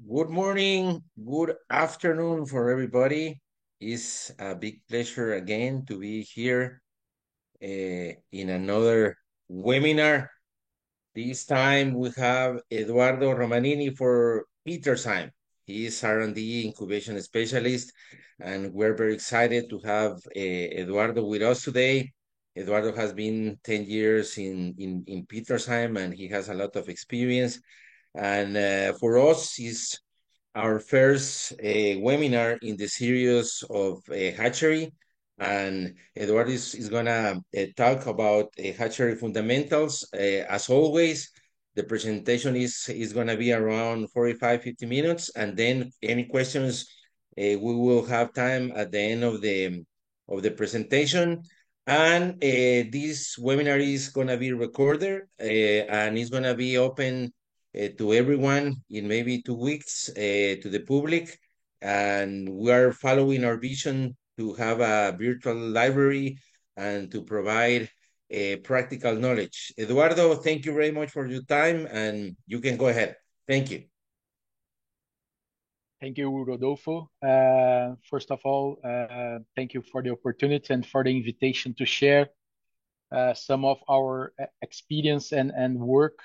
Good morning, good afternoon for everybody. It's a big pleasure again to be here in another webinar. This time we have Eduardo Romanini for Petersheim. He is R&D incubation specialist, and we're very excited to have Eduardo with us today. Eduardo has been 10 years in Petersheim, and he has a lot of experience. And for us, is our first webinar in the series of hatchery. And Eduardo is gonna talk about hatchery fundamentals. As always, the presentation is gonna be around 45, 50 minutes. And then any questions, we will have time at the end of the presentation. And this webinar is gonna be recorded and it's gonna be open to everyone in maybe 2 weeks to the public. And we are following our vision to have a virtual library and to provide practical knowledge. Eduardo, thank you very much for your time, and you can go ahead. Thank you. Thank you, Rodolfo. First of all, thank you for the opportunity and for the invitation to share some of our experience and work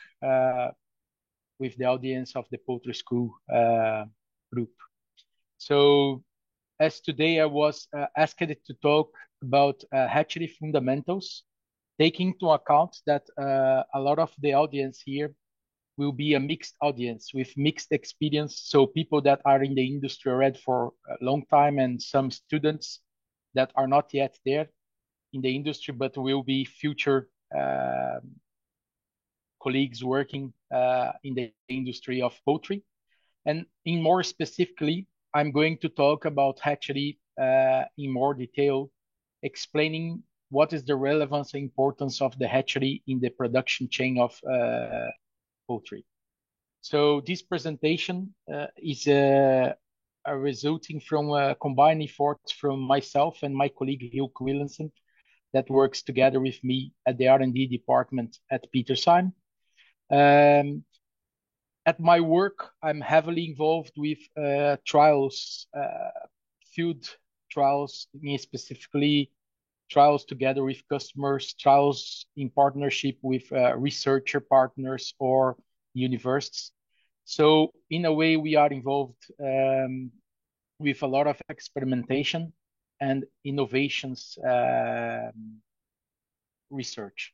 with the audience of the Poultry School group. So, as today I was asked to talk about hatchery fundamentals, taking into account that a lot of the audience here will be a mixed audience with mixed experience. So people that are in the industry already for a long time and some students that are not yet there in the industry, but will be future colleagues working in the industry of poultry. And in more specifically, I'm going to talk about hatchery in more detail, explaining what is the relevance and importance of the hatchery in the production chain of poultry. So this presentation is resulting from combined efforts from myself and my colleague Hilke Willensen that works together with me at the R&D department at Petersheim. Um, at my work, I'm heavily involved with trials, field trials, specifically trials together with customers, trials in partnership with researcher partners or universities. So in a way, we are involved with a lot of experimentation and innovations research.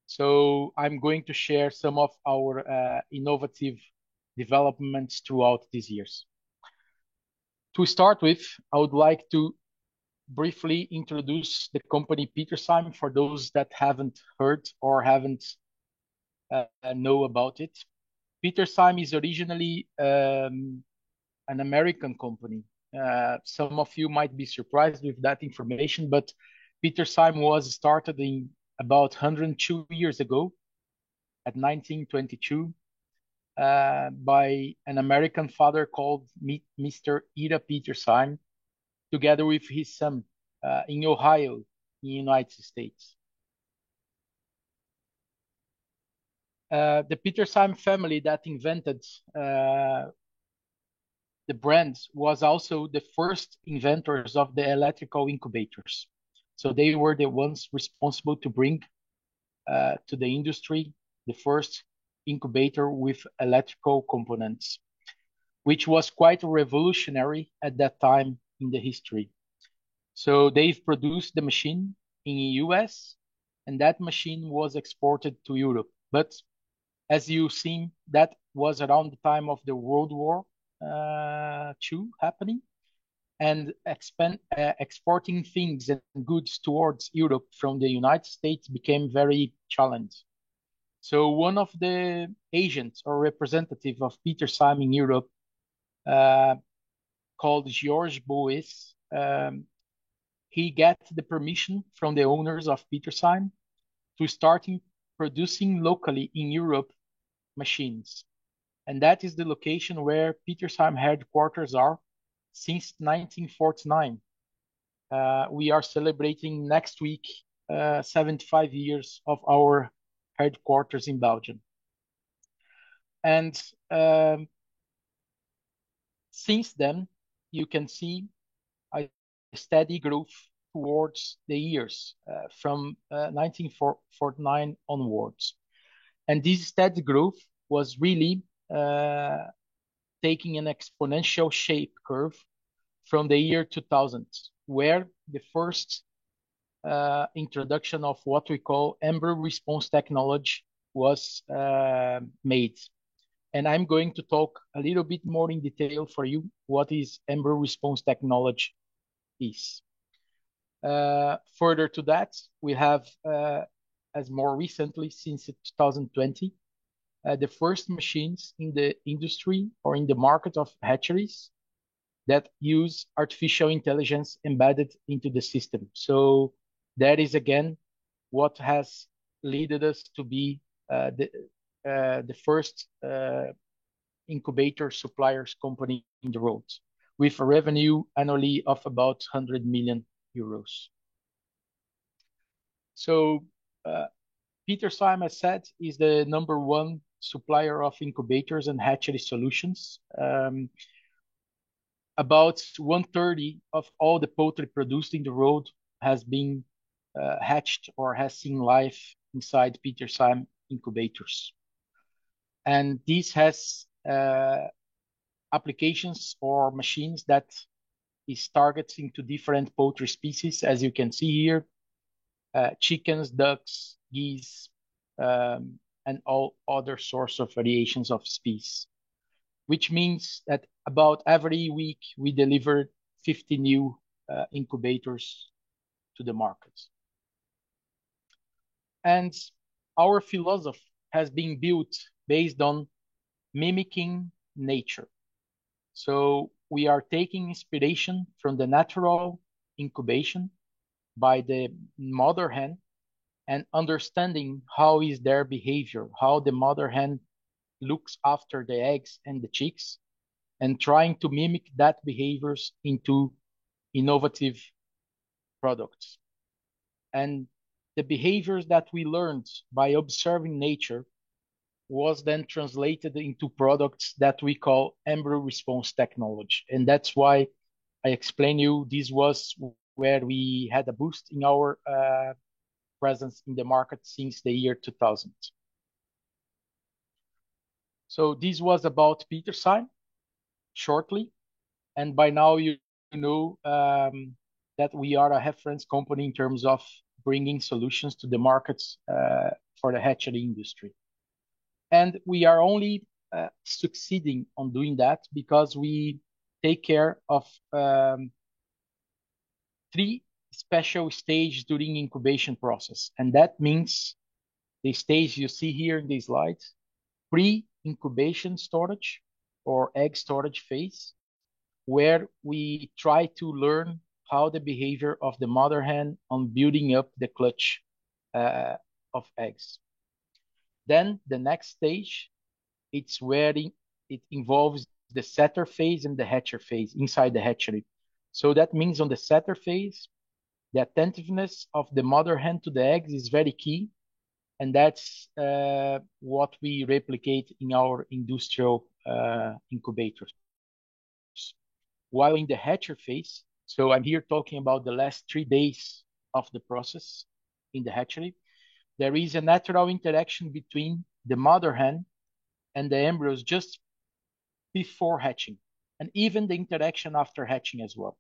So I'm going to share some of our innovative developments throughout these years. To start with, I would like to briefly introduce the company Petersheim for those that haven't heard or haven't know about it. Petersheim is originally an American company. Some of you might be surprised with that information, but Petersheim was started in about 102 years ago, at 1922, by an American father called Mr. Ira Petersheim, together with his son in Ohio, in the United States. The Petersheim family that invented the brand was also the first inventors of the electrical incubators. So they were the ones responsible to bring to the industry the first incubator with electrical components, which was quite revolutionary at that time in the history. So they've produced the machine in the US, and that machine was exported to Europe. But as you've seen, that was around the time of the World War II happening, and exporting things and goods towards Europe from the United States became very challenging. So one of the agents or representative of Petersheim in Europe, called George Bois, he got the permission from the owners of Petersheim to start producing locally in Europe machines. And that is the location where Petersheim headquarters are since 1949. We are celebrating next week 75 years of our headquarters in Belgium. And since then, you can see a steady growth towards the years from 1949 onwards. And this steady growth was really taking an exponential shape curve from the year 2000, where the first introduction of what we call embryo response technology was made. And I'm going to talk a little bit more in detail for you what is embryo response technology is. Further to that, we have, as more recently, since 2020, the first machines in the industry or in the market of hatcheries that use artificial intelligence embedded into the system. So that is again what has led us to be the first incubator suppliers company in the world, with a revenue annually of about 100 million euros. So Petersyme, as said, is the #1 supplier of incubators and hatchery solutions. About 1/3 of all the poultry produced in the world has been hatched or has seen life inside Petersyme incubators. And this has applications or machines that is targeting to different poultry species, as you can see here, chickens, ducks, geese, and all other sorts of variations of species, which means that about every week we deliver 50 new incubators to the market. And our philosophy has been built based on mimicking nature. So we are taking inspiration from the natural incubation by the mother hen and understanding how is their behavior, how the mother hen looks after the eggs and the chicks, and trying to mimic that behaviors into innovative products. And the behaviors that we learned by observing nature was then translated into products that we call embryo response technology. And that's why I explain you this was where we had a boost in our presence in the market since the year 2000. So this was about Petersyme shortly. And by now you know that we are a reference company in terms of bringing solutions to the markets for the hatchery industry. And we are only succeeding on doing that because we take care of 3 special stages during incubation process. And that means the stage you see here in these slides, pre-incubation storage or egg storage phase, where we try to learn how the behavior of the mother hen on building up the clutch of eggs. Then the next stage, it's where it involves the setter phase and the hatcher phase inside the hatchery. So that means on the setter phase, the attentiveness of the mother hen to the eggs is very key. And that's what we replicate in our industrial incubators. While in the hatcher phase, so I'm here talking about the last 3 days of the process in the hatchery, there is a natural interaction between the mother hen and the embryos just before hatching, and even the interaction after hatching as well.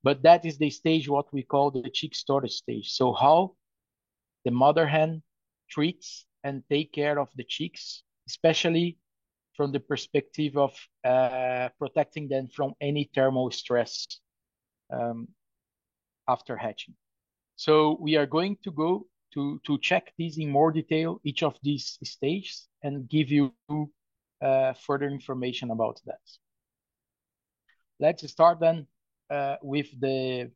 But that is the stage what we call the chick storage stage. So how the mother hen treats and take care of the chicks, especially from the perspective of protecting them from any thermal stress after hatching. So we are going to go to check this in more detail, each of these stages, and give you further information about that. Let's start then with the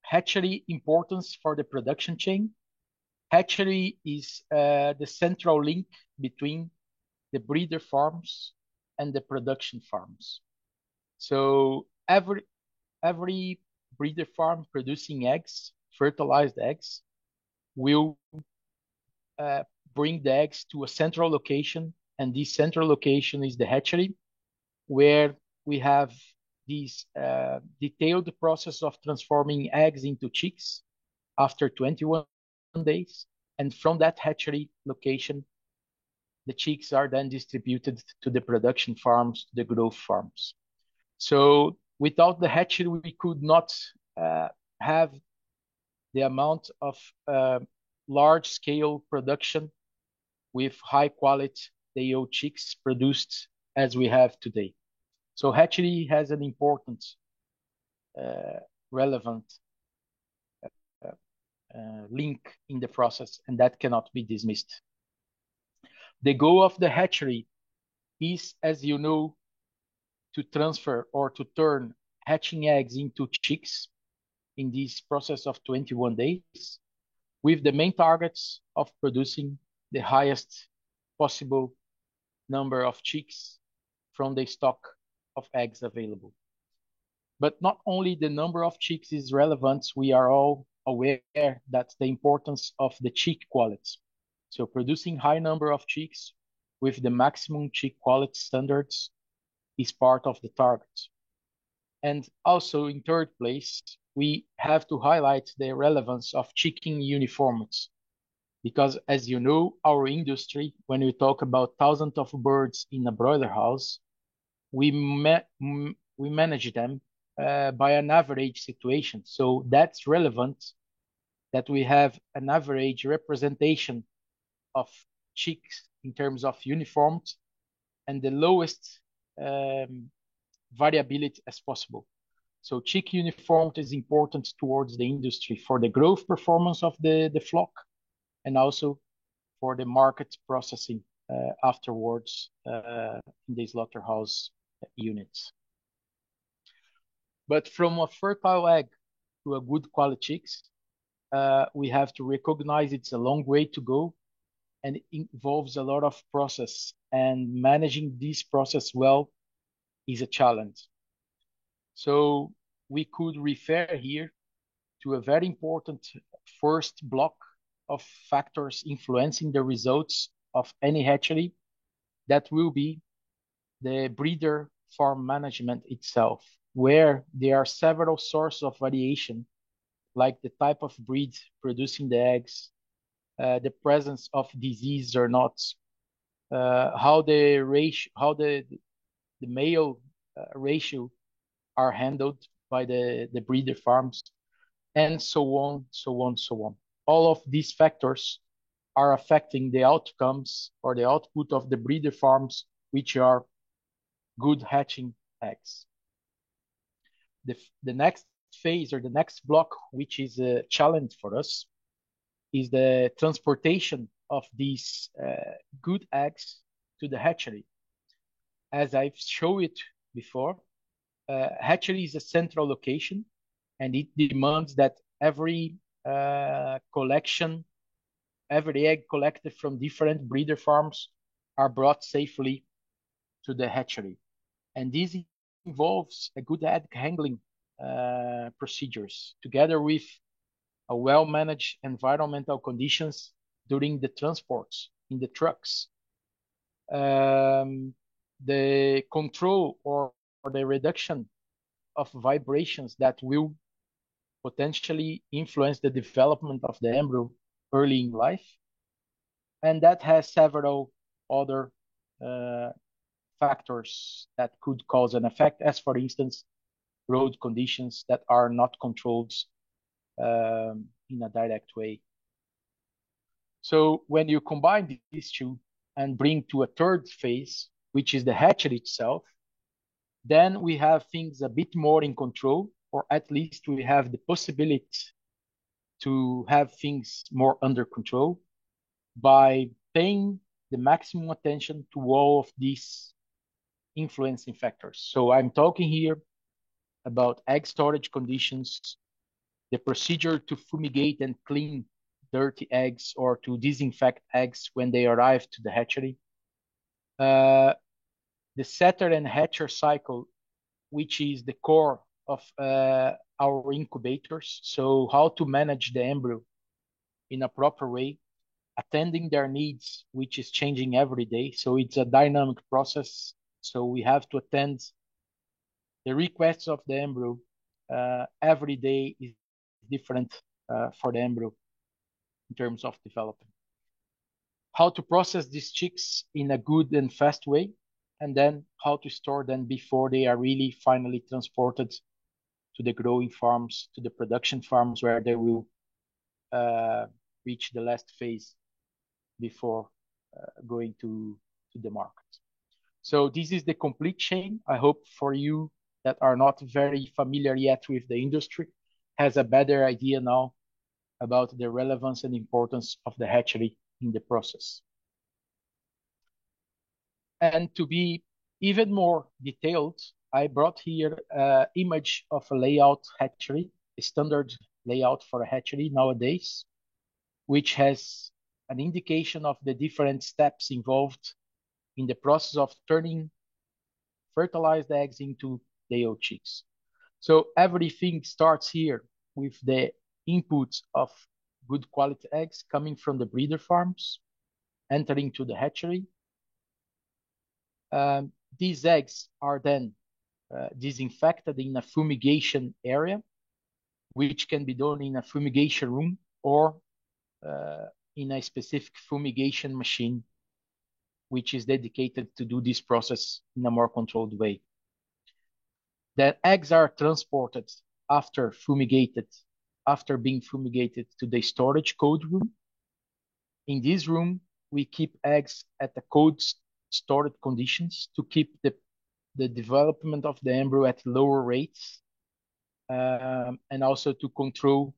hatchery importance for the production chain. Hatchery is the central link between the breeder farms and the production farms. So every breeder farm producing eggs, fertilized eggs, will bring the eggs to a central location, and this central location is the hatchery, where we have this detailed process of transforming eggs into chicks after 21 days. And from that hatchery location, the chicks are then distributed to the production farms, the growth farms. So without the hatchery, we could not have the amount of large scale production with high quality day-old chicks produced as we have today. So hatchery has an important, relevant link in the process, and that cannot be dismissed. The goal of the hatchery is, as you know, to transfer or to turn hatching eggs into chicks in this process of 21 days, with the main targets of producing the highest possible number of chicks from the stock of eggs available. But not only the number of chicks is relevant, we are all aware that the importance of the chick quality. So producing high number of chicks with the maximum chick quality standards is part of the target. And also in third place, we have to highlight the relevance of chicking uniformity. Because as you know, our industry, when we talk about thousands of birds in a broiler house, we manage them by an average situation. So that's relevant that we have an average representation of chicks in terms of uniformed and the lowest variability as possible. So chick uniformity is important towards the industry for the growth performance of the flock and also for the market processing afterwards in the slaughterhouse units. But from a fertile egg to a good quality chicks, we have to recognize it's a long way to go and it involves a lot of process, and managing this process well is a challenge. So we could refer here to a very important first block of factors influencing the results of any hatchery. That will be the breeder farm management itself, where there are several sources of variation, like the type of breed producing the eggs, the presence of disease or not, how the male ratio are handled by the breeder farms, and so on, so on, so on. All of these factors are affecting the outcomes or the output of the breeder farms, which are good hatching eggs. The next phase or the next block, which is a challenge for us, is the transportation of these good eggs to the hatchery. As I've showed it before, hatchery is a central location, and it demands that every egg collected from different breeder farms are brought safely to the hatchery. And this involves a good egg handling procedures, together with a well-managed environmental conditions during the transports in the trucks. The control or the reduction of vibrations that will potentially influence the development of the embryo early in life. And that has several other factors that could cause an effect, as for instance, road conditions that are not controlled in a direct way. So when you combine these two and bring to a third phase, which is the hatchery itself, then we have things a bit more in control, or at least we have the possibility to have things more under control by paying the maximum attention to all of these influencing factors. So I'm talking here about egg storage conditions, the procedure to fumigate and clean dirty eggs or to disinfect eggs when they arrive to the hatchery, the setter and hatcher cycle, which is the core of our incubators. So how to manage the embryo in a proper way, attending their needs, which is changing every day. So it's a dynamic process. So we have to attend the requests of the embryo every day is different for the embryo in terms of development. How to process these chicks in a good and fast way, and then how to store them before they are really finally transported to the growing farms, to the production farms, where they will reach the last phase before going to the market. So this is the complete chain. I hope for you that are not very familiar yet with the industry has a better idea now about the relevance and importance of the hatchery in the process. And to be even more detailed, I brought here an image of a layout hatchery, a standard layout for a hatchery nowadays, which has an indication of the different steps involved in the process of turning fertilized eggs into day-old chicks. So everything starts here with the inputs of good quality eggs coming from the breeder farms, entering to the hatchery. These eggs are then disinfected in a fumigation area, which can be done in a fumigation room or in a specific fumigation machine, which is dedicated to do this process in a more controlled way. The eggs are transported after being fumigated to the storage cold room. In this room, we keep eggs at the cold stored conditions to keep the development of the embryo at lower rates, and also to control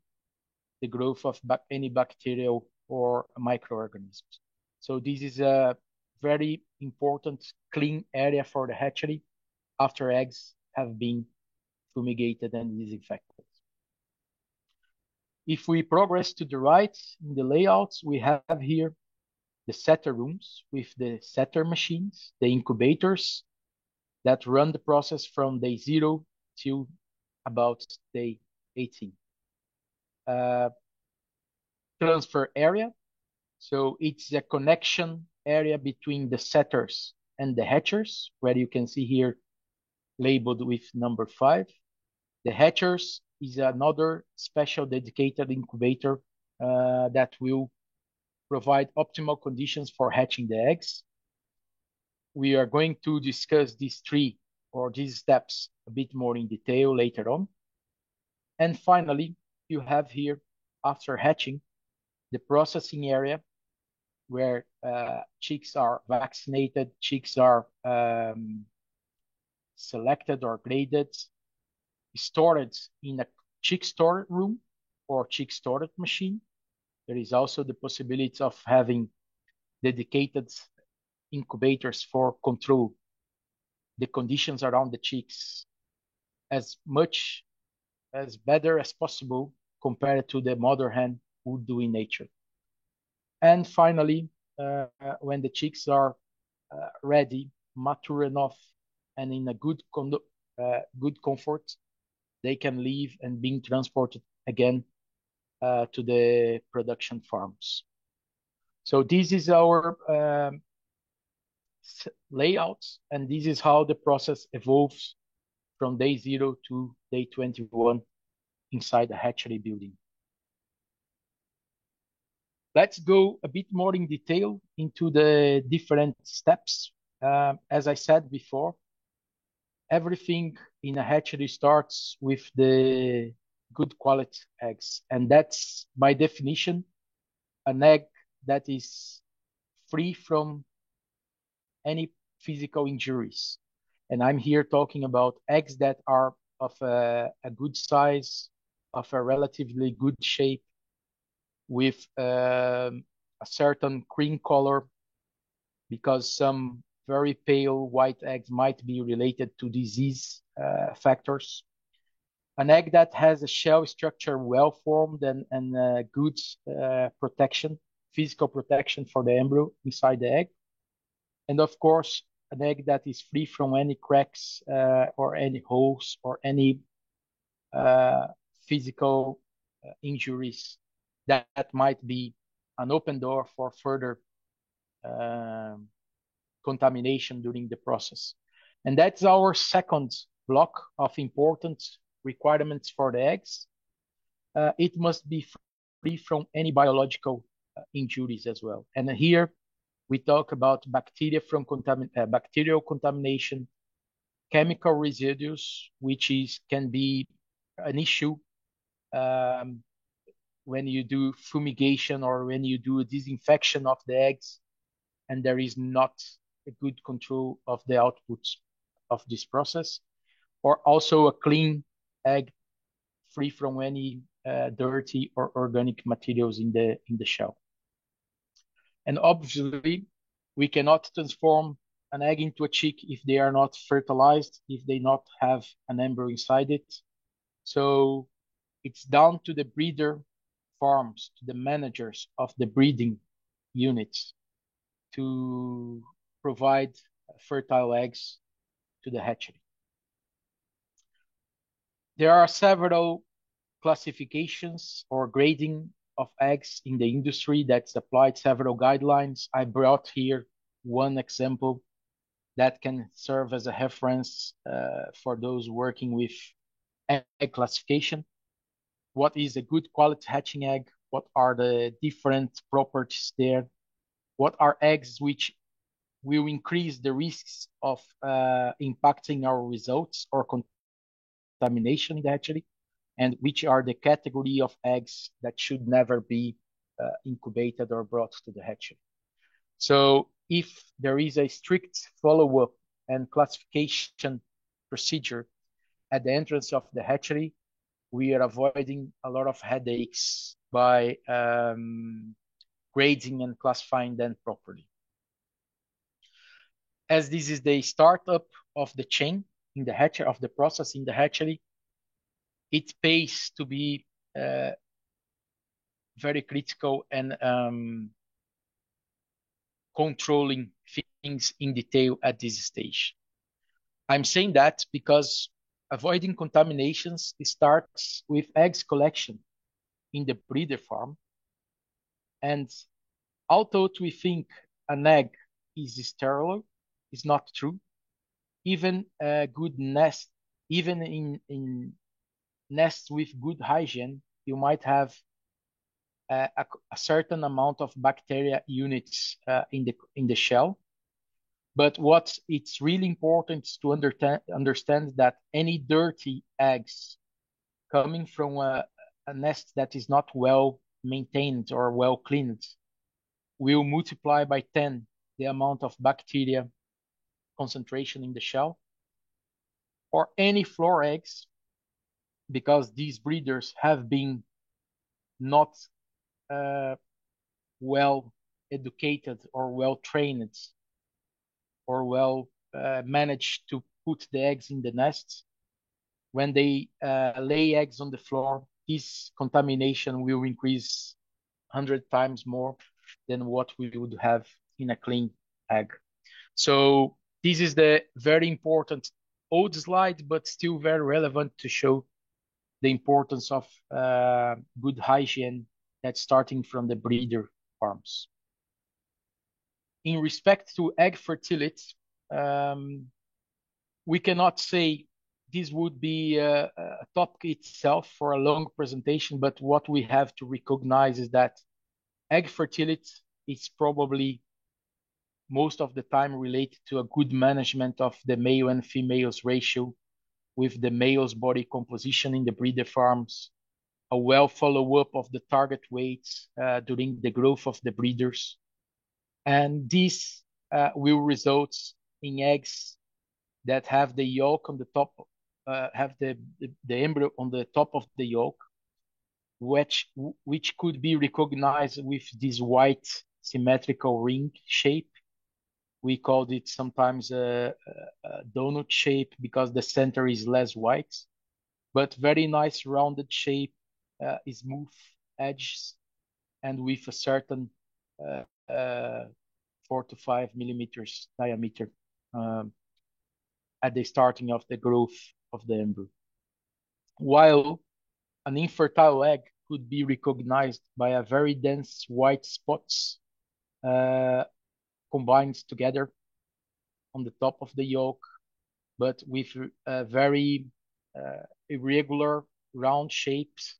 the growth of any bacterial or microorganisms. So this is a very important clean area for the hatchery after eggs have been fumigated and disinfected. If we progress to the right in the layouts, we have here the setter rooms with the setter machines, the incubators that run the process from day 0 till about day 18. Transfer area. So it's a connection area between the setters and the hatchers, where you can see here labeled with number 5. The hatchers is another special dedicated incubator that will provide optimal conditions for hatching the eggs. We are going to discuss these steps a bit more in detail later on. And finally, you have here, after hatching, the processing area where chicks are vaccinated, chicks are selected or graded, stored in a chick storage room or chick storage machine. There is also the possibility of having dedicated incubators for control the conditions around the chicks as much as better as possible compared to the mother hen would do in nature. And finally, when the chicks are ready, mature enough, and in a good comfort, they can leave and being transported again to the production farms. So this is our layout, and this is how the process evolves from day 0 to day 21 inside the hatchery building. Let's go a bit more in detail into the different steps. As I said before, everything in a hatchery starts with the good quality eggs, and that's by definition an egg that is free from any physical injuries. And I'm here talking about eggs that are of a good size, of a relatively good shape, with a certain cream color, because some very pale white eggs might be related to disease factors. An egg that has a shell structure well formed and good protection, physical protection for the embryo inside the egg. And of course, an egg that is free from any cracks or any holes or any physical injuries that might be an open door for further contamination during the process. And that's our second block of important requirements for the eggs, it must be free from any biological injuries as well. And here we talk about bacteria from bacterial contamination, chemical residues, which can be an issue when you do fumigation or when you do a disinfection of the eggs, and there is not a good control of the outputs of this process, or also a clean egg free from any dirty or organic materials in the shell. And obviously, we cannot transform an egg into a chick if they are not fertilized, if they not have an embryo inside it. So it's down to the breeder farms, to the managers of the breeding units to provide fertile eggs to the hatchery. There are several classifications or grading of eggs in the industry that's applied several guidelines. I brought here one example that can serve as a reference for those working with egg classification. What is a good quality hatching egg? What are the different properties there? What are eggs which will increase the risks of impacting our results or contamination in the hatchery? And which are the category of eggs that should never be incubated or brought to the hatchery? So if there is a strict follow-up and classification procedure at the entrance of the hatchery, we are avoiding a lot of headaches by grading and classifying them properly. As this is the startup of the chain in the hatchery, of the process in the hatchery, it pays to be very critical and controlling things in detail at this stage. I'm saying that because avoiding contaminations starts with eggs collection in the breeder farm. And although we think an egg is sterile, it's not true. Even a good nest, even in nests with good hygiene, you might have a certain amount of bacteria units in the shell. But what it's really important is to understand that any dirty eggs coming from a nest that is not well maintained or well cleaned will multiply by 10 the amount of bacteria concentration in the shell. Or any floor eggs, because these breeders have been not well educated or well trained or well managed to put the eggs in the nests. When they lay eggs on the floor, this contamination will increase 100 times more than what we would have in a clean egg. So this is the very important old slide, but still very relevant to show the importance of good hygiene that's starting from the breeder farms. In respect to egg fertility, we cannot say this would be a topic itself for a long presentation, but what we have to recognize is that egg fertility is probably most of the time related to a good management of the male and females ratio with the male's body composition in the breeder farms, a well follow-up of the target weights during the growth of the breeders. And this will result in eggs that have the yolk on the top, have the embryo on the top of the yolk, which could be recognized with this white symmetrical ring shape. We called it sometimes a donut shape because the center is less white, but very nice rounded shape, smooth edges, and with a certain 4 to 5 millimeters diameter at the starting of the growth of the embryo. While an infertile egg could be recognized by a very dense white spots combined together on the top of the yolk but with very irregular round shapes,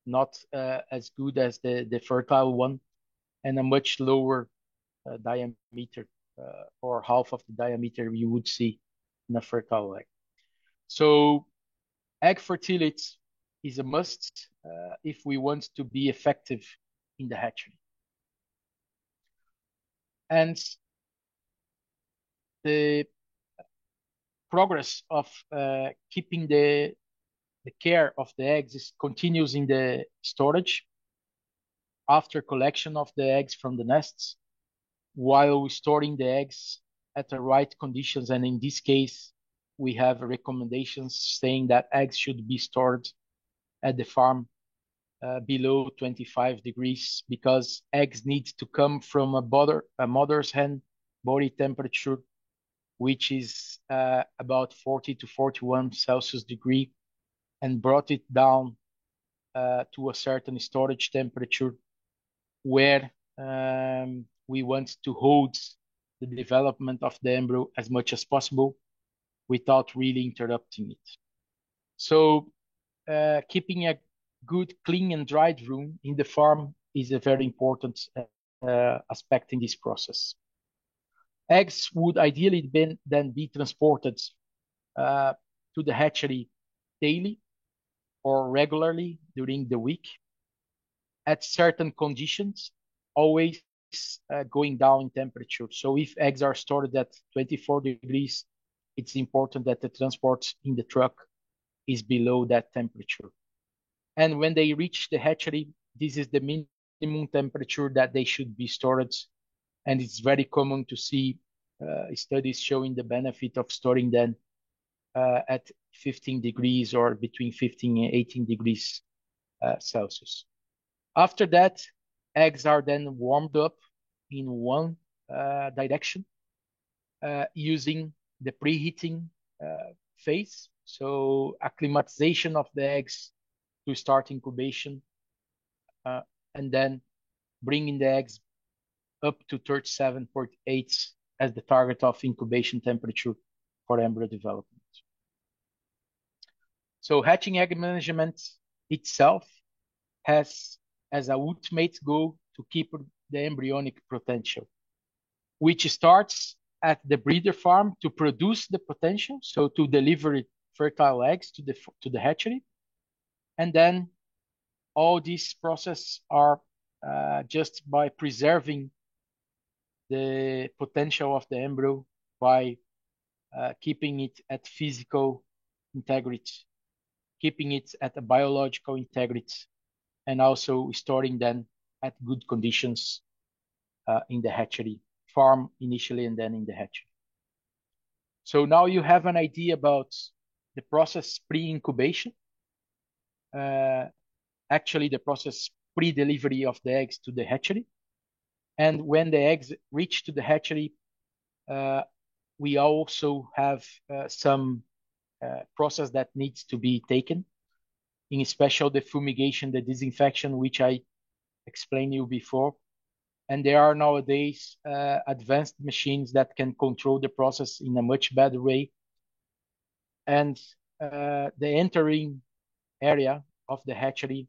not as good as the fertile one, and a much lower diameter, or half of the diameter you would see in a fertile egg. So egg fertility is a must if we want to be effective in the hatchery. And the progress of keeping the care of the eggs continues in the storage after collection of the eggs from the nests, while storing the eggs at the right conditions. And in this case, we have recommendations saying that eggs should be stored at the farm below 25 degrees, because eggs need to come from a mother's hen body temperature, which is about 40 to 41 Celsius degree, and brought it down to a certain storage temperature where we want to hold the development of the embryo as much as possible without really interrupting it. So keeping a good clean and dried room in the farm is a very important aspect in this process. Eggs would ideally then be transported to the hatchery daily or regularly during the week at certain conditions, always going down in temperature. So if eggs are stored at 24 degrees, it's important that the transport in the truck is below that temperature. And when they reach the hatchery, this is the minimum temperature that they should be stored. And it's very common to see studies showing the benefit of storing them at 15 degrees or between 15 and 18 degrees Celsius. After that, eggs are then warmed up in one direction using the preheating phase. So acclimatization of the eggs to start incubation, and then bringing the eggs up to 37.8 as the target of incubation temperature for embryo development. So hatching egg management itself has as a ultimate goal to keep the embryonic potential, which starts at the breeder farm to produce the potential, so to deliver fertile eggs to the hatchery. And then all these processes are just by preserving the potential of the embryo by keeping it at physical integrity, keeping it at a biological integrity, and also storing them at good conditions in the hatchery farm initially and then in the hatchery. So now you have an idea about the process pre-incubation, actually the process pre-delivery of the eggs to the hatchery. And when the eggs reach to the hatchery, we also have some process that needs to be taken, in special the fumigation, the disinfection, which I explained you before. And there are nowadays advanced machines that can control the process in a much better way. And the entering area of the hatchery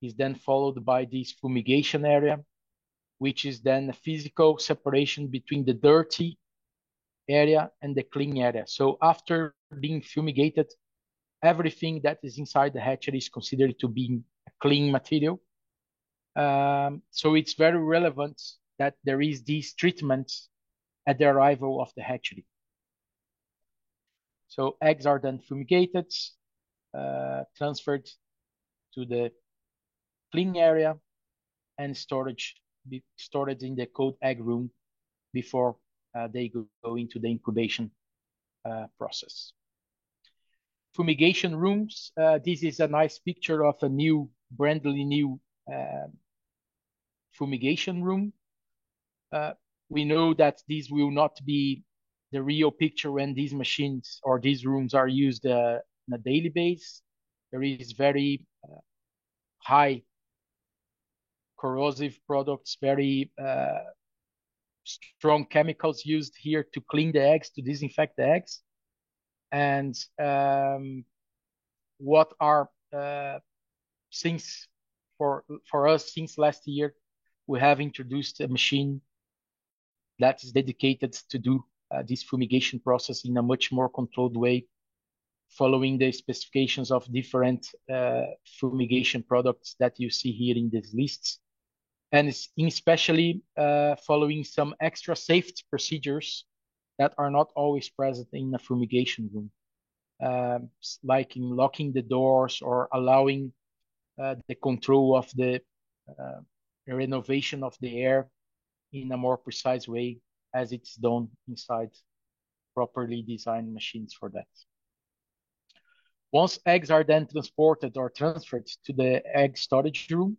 is then followed by this fumigation area, which is then a physical separation between the dirty area and the clean area. So after being fumigated, everything that is inside the hatchery is considered to be a clean material. So it's very relevant that there is these treatments at the arrival of the hatchery. So eggs are then fumigated, transferred to the clean area, and stored in the cold egg room before they go into the incubation process. Fumigation rooms. This is a nice picture of a brandly new fumigation room. We know that this will not be the real picture when these machines or these rooms are used on a daily basis. There is very high corrosive products, very strong chemicals used here to clean the eggs, to disinfect the eggs. And what are since for us since last year, we have introduced a machine that is dedicated to do this fumigation process in a much more controlled way, following the specifications of different fumigation products that you see here in these lists, and especially following some extra safety procedures that are not always present in a fumigation room, like in locking the doors or allowing the control of the renovation of the air in a more precise way as it's done inside properly designed machines for that. Once eggs are then transported or transferred to the egg storage room,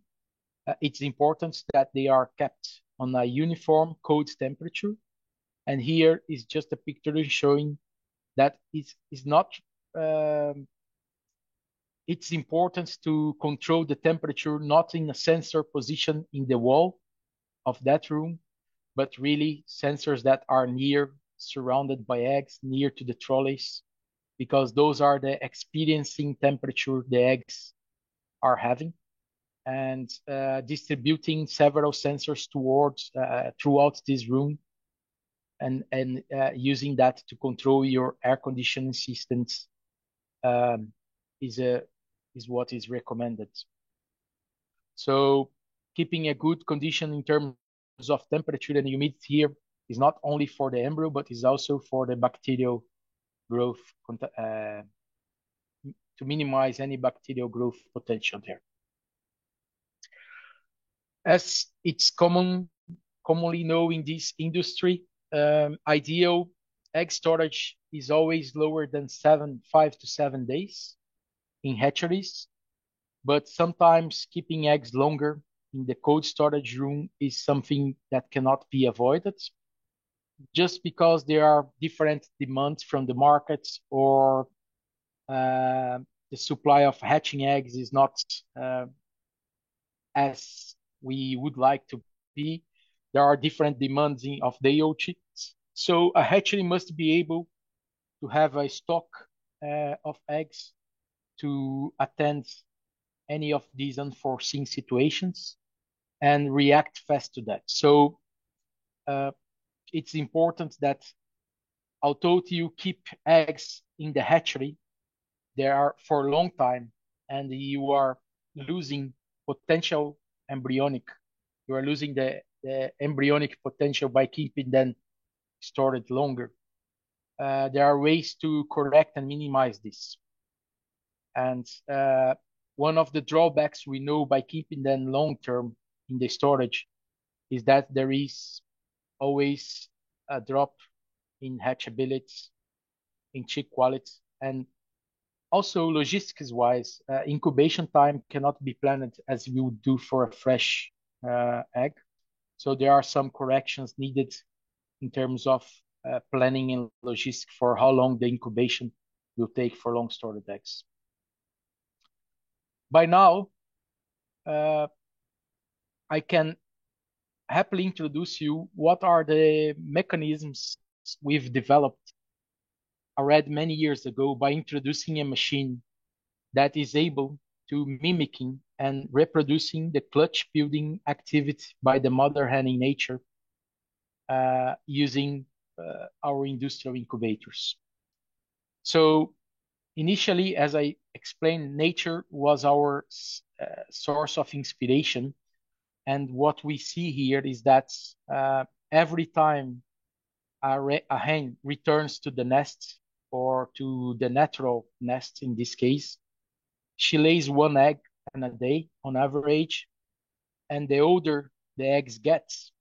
it's important that they are kept on a uniform cold temperature. And here is just a picture showing that it's not, it's important to control the temperature not in a sensor position in the wall of that room, but really sensors that are near, surrounded by eggs, near to the trolleys, because those are the experiencing temperature the eggs are having, and distributing several sensors towards throughout this room, and using that to control your air conditioning systems is what is recommended. So keeping a good condition in terms of temperature and humidity here is not only for the embryo, but is also for the bacterial growth, to minimize any bacterial growth potential there. As it's commonly known in this industry, ideal egg storage is always lower than 5 to 7 days in hatcheries, but sometimes keeping eggs longer in the cold storage room is something that cannot be avoided, just because there are different demands from the markets, or the supply of hatching eggs is not as we would like to be. There are different demands of day-old chicks. So a hatchery must be able to have a stock of eggs to attend any of these unforeseen situations and react fast to that. So it's important that although you keep eggs in the hatchery, they are for a long time, and you are losing potential embryonic. You are losing the embryonic potential by keeping them stored longer. There are ways to correct and minimize this. And one of the drawbacks we know by keeping them long term in the storage is that there is always a drop in hatchability, in chick quality, and also logistics wise, incubation time cannot be planned as we would do for a fresh egg. So there are some corrections needed in terms of planning and logistics for how long the incubation will take for long stored eggs. By now, I can happily introduce you what are the mechanisms we've developed already many years ago by introducing a machine that is able to mimicking and reproducing the clutch building activity by the mother hen in nature, using our industrial incubators. So initially, as I explained, nature was our source of inspiration. And what we see here is that every time a hen returns to the nest, or to the natural nest in this case, she lays one egg in a day on average. And the older the eggs gets,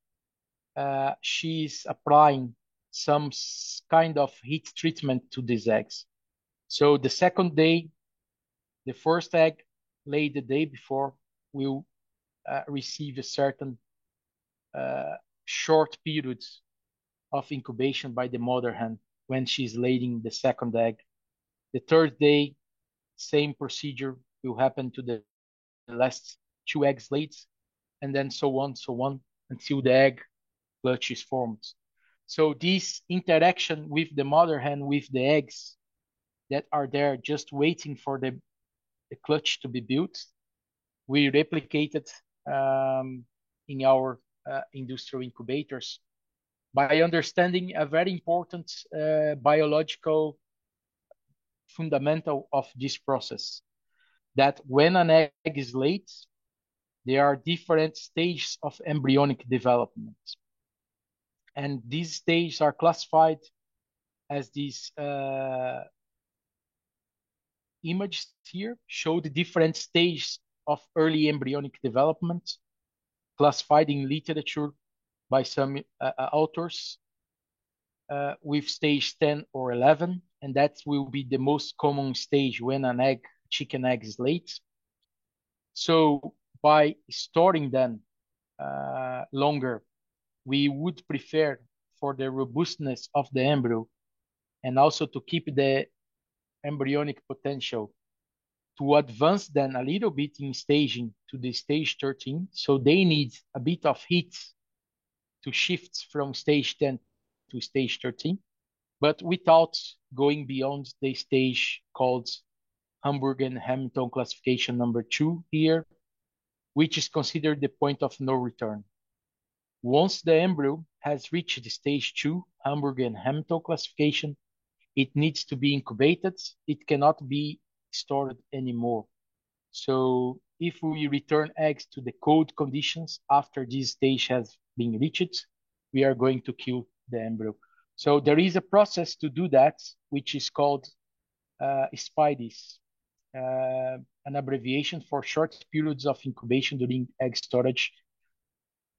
she's applying some kind of heat treatment to these eggs. So the second day, the first egg laid the day before will receive a certain short periods of incubation by the mother hen when she's laying the second egg. The third day, same procedure will happen to the last two eggs laid, and then so on, until the egg clutch is formed. So this interaction with the mother hen with the eggs that are there just waiting for the clutch to be built, we replicated in our industrial incubators by understanding a very important biological fundamental of this process, that when an egg is laid, there are different stages of embryonic development. And these stages are classified as these images here show the different stages of early embryonic development, classified in literature by some authors with stage 10 or 11, and that will be the most common stage when an chicken egg is laid. So by storing them longer, we would prefer for the robustness of the embryo and also to keep the embryonic potential to advance them a little bit in staging to the stage 13. So they need a bit of heat to shift from stage 10 to stage 13, but without going beyond the stage called Hamburg and Hamilton classification number 2 here, which is considered the point of no return. Once the embryo has reached the stage 2, Hamburg and Hamilton classification, it needs to be incubated. It cannot be stored anymore. So if we return eggs to the cold conditions after this stage has been reached, we are going to kill the embryo. So there is a process to do that, which is called SPIDIS, an abbreviation for short periods of incubation during egg storage,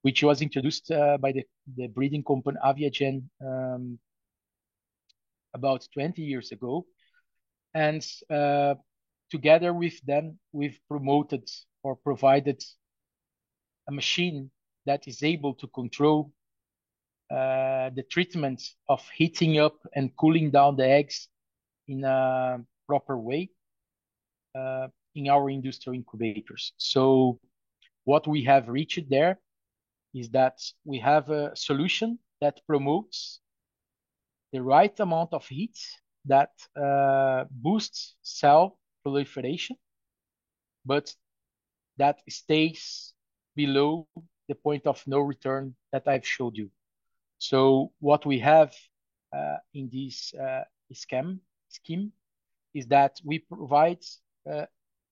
which was introduced by the breeding company Aviagen about 20 years ago. And together with them, we've promoted or provided a machine that is able to control the treatment of heating up and cooling down the eggs in a proper way in our industrial incubators. So what we have reached there is that we have a solution that promotes the right amount of heat that boosts cell proliferation, but that stays below the point of no return that I've showed you. So what we have in this scheme is that we provide a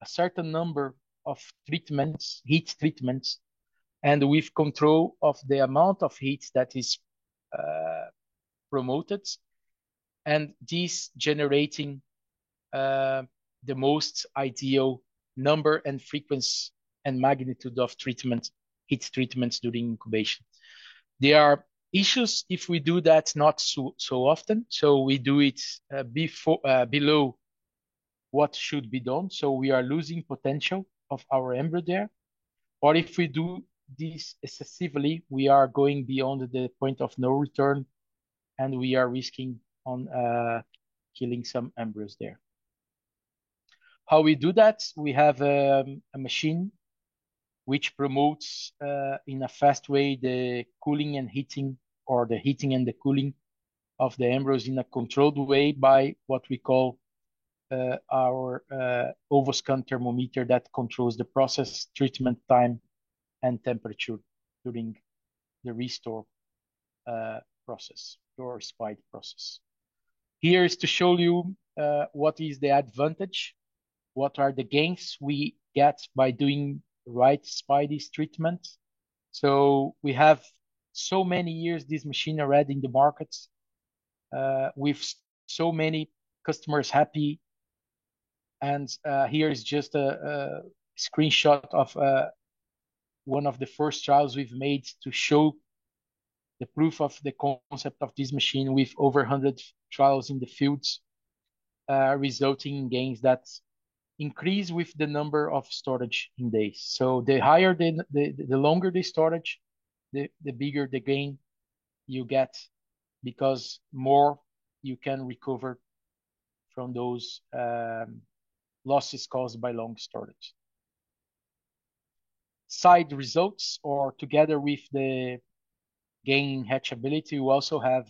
certain number of treatments, heat treatments, and with control of the amount of heat that is promoted, and this generating the most ideal number and frequency and magnitude of heat treatments during incubation. There are issues if we do that not so often. So we do it below what should be done. So we are losing potential of our embryo there. Or if we do this excessively, we are going beyond the point of no return, and we are risking on killing some embryos there. How we do that? We have a machine which promotes in a fast way the cooling and heating, or the heating and the cooling of the embryos in a controlled way by what we call our Ovoscan thermometer that controls the process, treatment time, and temperature during the restore process or SPIDE process. Here is to show you what is the advantage, what are the gains we get by doing right SPIDIS treatment. So we have so many years this machine already in the market with so many customers happy. And here is just a screenshot of one of the first trials we've made to show the proof of the concept of this machine with over 100 trials in the fields, resulting in gains that increase with the number of storage in days. So the higher the longer the storage, the bigger the gain you get, because more you can recover from those losses caused by long storage. Side results, or together with the gain in hatchability, we also have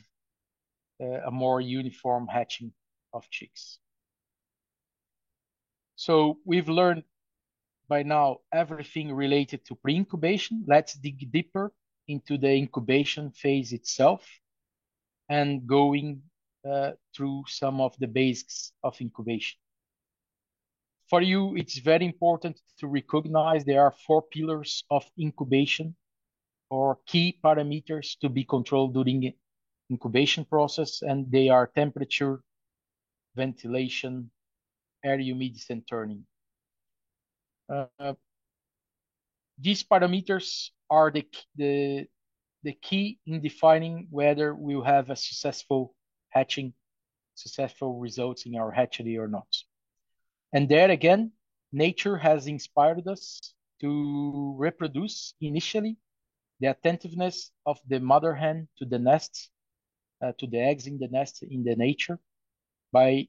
a more uniform hatching of chicks. So we've learned by now everything related to pre-incubation. Let's dig deeper into the incubation phase itself and going through some of the basics of incubation. For you, it's very important to recognize there are 4 pillars of incubation or key parameters to be controlled during incubation process, and they are temperature, ventilation, air humidity, and turning. These parameters are the key in defining whether we'll have a successful hatching, successful results in our hatchery or not. And there again, nature has inspired us to reproduce initially the attentiveness of the mother hen to the nest, to the eggs in the nest in the nature by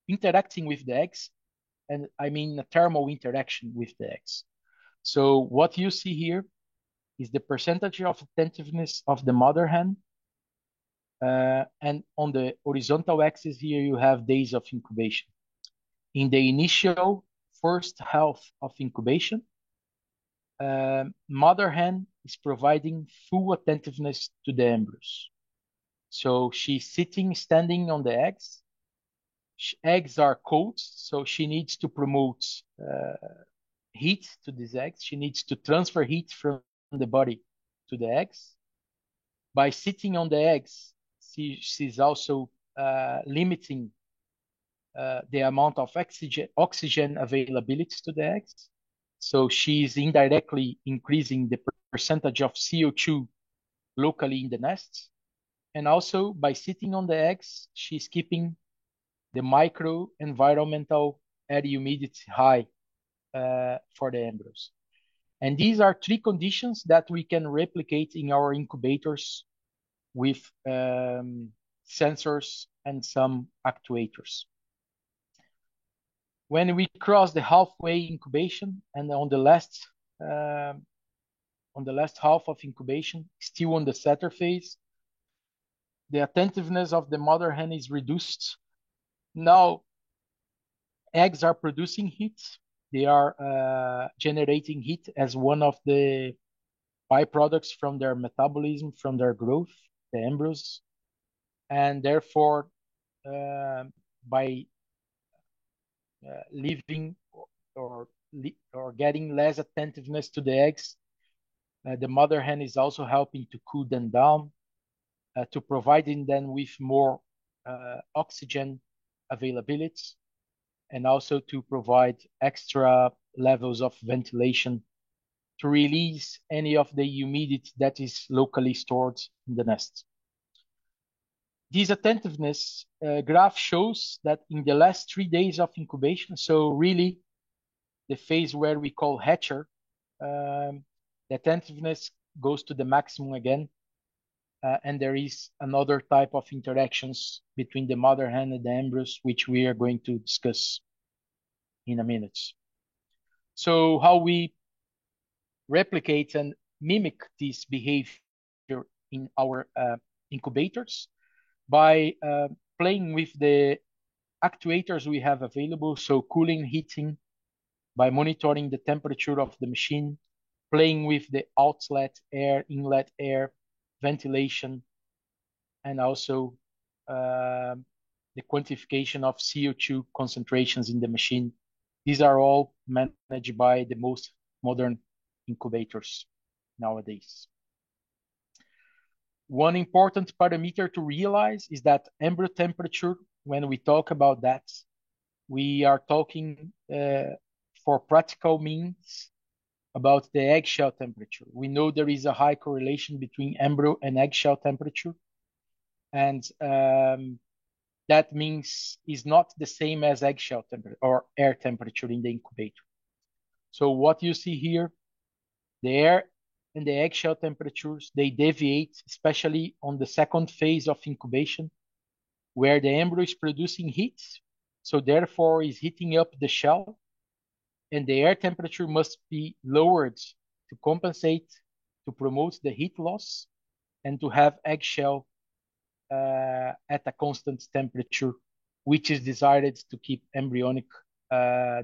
interacting with the eggs. And I mean a thermal interaction with the eggs. So what you see here is the percentage of attentiveness of the mother hen. And on the horizontal axis here, you have days of incubation. In the initial first half of incubation, mother hen is providing full attentiveness to the embryos. So she's sitting, standing on the eggs. Eggs are cold, so she needs to promote heat to these eggs. She needs to transfer heat from the body to the eggs. By sitting on the eggs, she's also limiting the amount of oxygen availability to the eggs. So she's indirectly increasing the percentage of CO2 locally in the nests. And also by sitting on the eggs, she's keeping the micro environmental air humidity high for the embryos. And these are 3 conditions that we can replicate in our incubators with sensors and some actuators. When we cross the halfway incubation and on the last half of incubation, still on the setter phase, the attentiveness of the mother hen is reduced. Now, eggs are producing heat. They are generating heat as one of the byproducts from their metabolism, from their growth, the embryos. And therefore, by leaving or getting less attentiveness to the eggs, the mother hen is also helping to cool them down, to providing them with more oxygen availability, and also to provide extra levels of ventilation to release any of the humidity that is locally stored in the nest. This attentiveness graph shows that in the last 3 days of incubation, so really the phase where we call hatcher, the attentiveness goes to the maximum again. And there is another type of interactions between the mother hen and the embryos, which we are going to discuss in a minute. So how we replicate and mimic this behavior in our incubators by playing with the actuators we have available, so cooling, heating, by monitoring the temperature of the machine, playing with the outlet air, inlet air, ventilation, and also the quantification of CO2 concentrations in the machine. These are all managed by the most modern incubators nowadays. One important parameter to realize is that embryo temperature, when we talk about that, we are talking for practical means about the eggshell temperature. We know there is a high correlation between embryo and eggshell temperature. And that means is not the same as eggshell temperature or air temperature in the incubator. So what you see here, the air and the eggshell temperatures, they deviate, especially on the second phase of incubation, where the embryo is producing heat, so therefore is heating up the shell, and the air temperature must be lowered to compensate, to promote the heat loss, and to have eggshell at a constant temperature which is desired to keep embryonic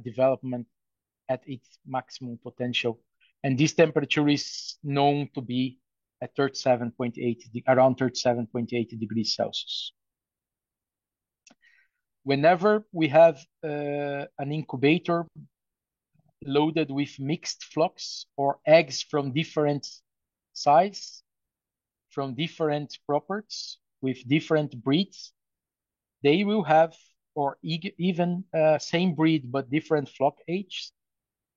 development at its maximum potential. And this temperature is known to be at 37.8, around 37.8 degrees Celsius. Whenever we have an incubator loaded with mixed flocks or eggs from different size, from different properties, with different breeds, they will have, or even same breed but different flock age,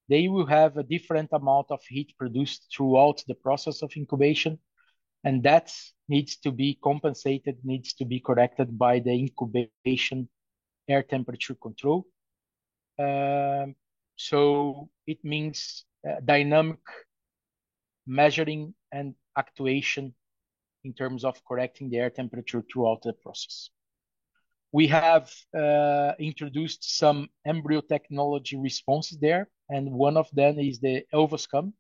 they will have a different amount of heat produced throughout the process of incubation, and that needs to be compensated, needs to be corrected by the incubation air temperature control. So it means dynamic measuring and actuation in terms of correcting the air temperature throughout the process. We have introduced some embryo technology responses there, and one of them is the ElvoSCAM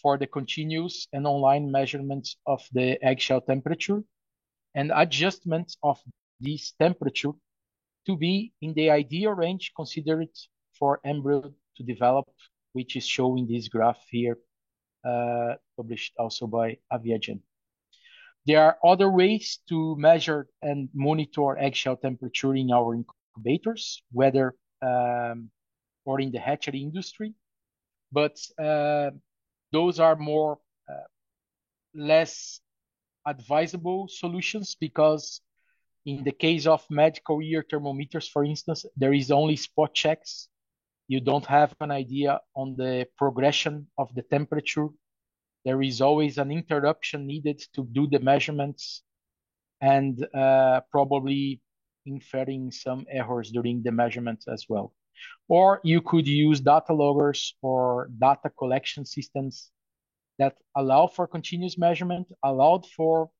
for the continuous and online measurements of the eggshell temperature and adjustment of this temperature to be in the ideal range considered for embryo to develop, which is shown in this graph here, published also by Aviagen. There are other ways to measure and monitor eggshell temperature in our incubators, whether or in the hatchery industry, but those are more less advisable solutions because in the case of medical ear thermometers, for instance, there is only spot checks. You don't have an idea on the progression of the temperature. There is always an interruption needed to do the measurements and probably inferring some errors during the measurements as well. Or you could use data loggers or data collection systems that allow for continuous measurement, allowed for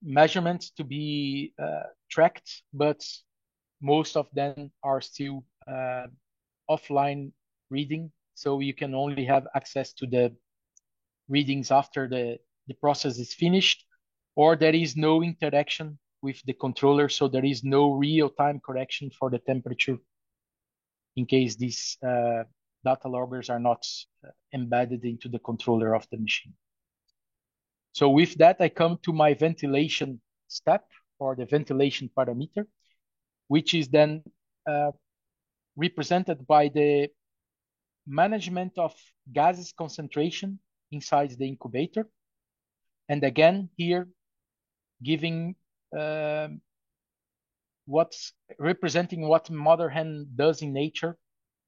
measurements to be tracked, but most of them are still offline reading. So you can only have access to the readings after the process is finished, or there is no interaction with the controller. So there is no real-time correction for the temperature in case these data loggers are not embedded into the controller of the machine. So with that, I come to my ventilation step or the ventilation parameter, which is then represented by the management of gases concentration inside the incubator. And again, here, giving what's representing what mother hen does in nature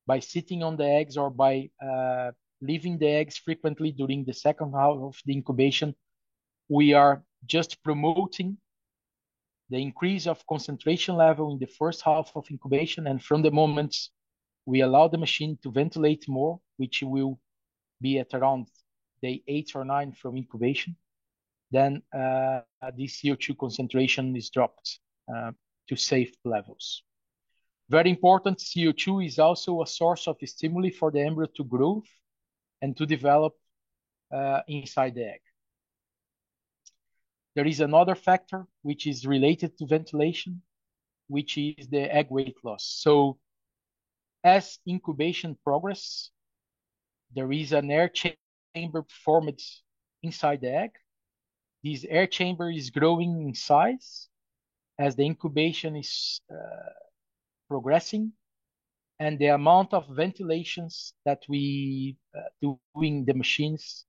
by sitting on the eggs or by leaving the eggs frequently during the second half of the incubation. We are just promoting the increase of concentration level in the first half of incubation. And from the moment we allow the machine to ventilate more, which will be at around day 8 or 9 from incubation, then the CO2 concentration is dropped to safe levels. Very important, CO2 is also a source of stimuli for the embryo to grow and to develop inside the egg. There is another factor which is related to ventilation, which is the egg weight loss. So as incubation progresses, there is an air chamber formed inside the egg. This air chamber is growing in size as the incubation is progressing, and the amount of ventilations that we do in the machines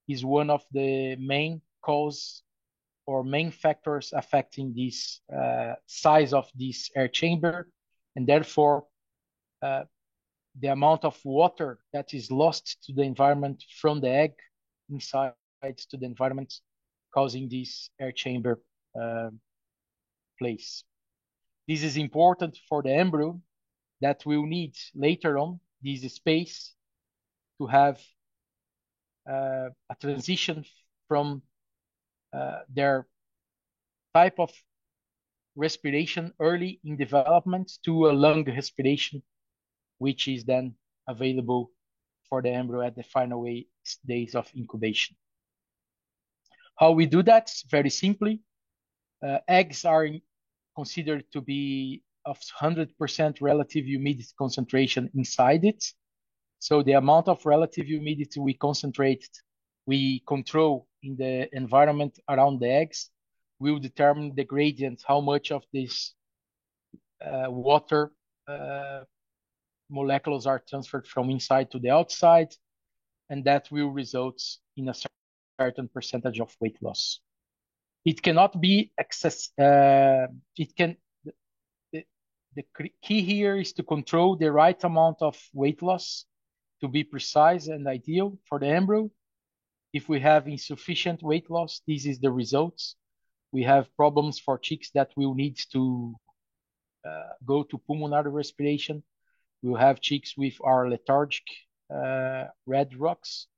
is one of the main cause or main factors affecting this size of this air chamber, and therefore the amount of water that is lost to the environment from the egg inside to the environment, causing this air chamber place. This is important for the embryo that will need later on this space to have a transition from their type of respiration early in development to a lung respiration, which is then available for the embryo at the final days of incubation. How we do that? Very simply, Eggs are considered to be of 100% relative humidity concentration inside it. So the amount of relative humidity we control in the environment around the eggs will determine the gradient, how much of this water molecules are transferred from inside to the outside, and that will result in a certain percentage of weight loss. It cannot be excess. The key here is to control the right amount of weight loss to be precise and ideal for the embryo. If we have insufficient weight loss, this is the results. We have problems for chicks that will need to go to pulmonary respiration. We'll have chicks with our lethargic red rocks,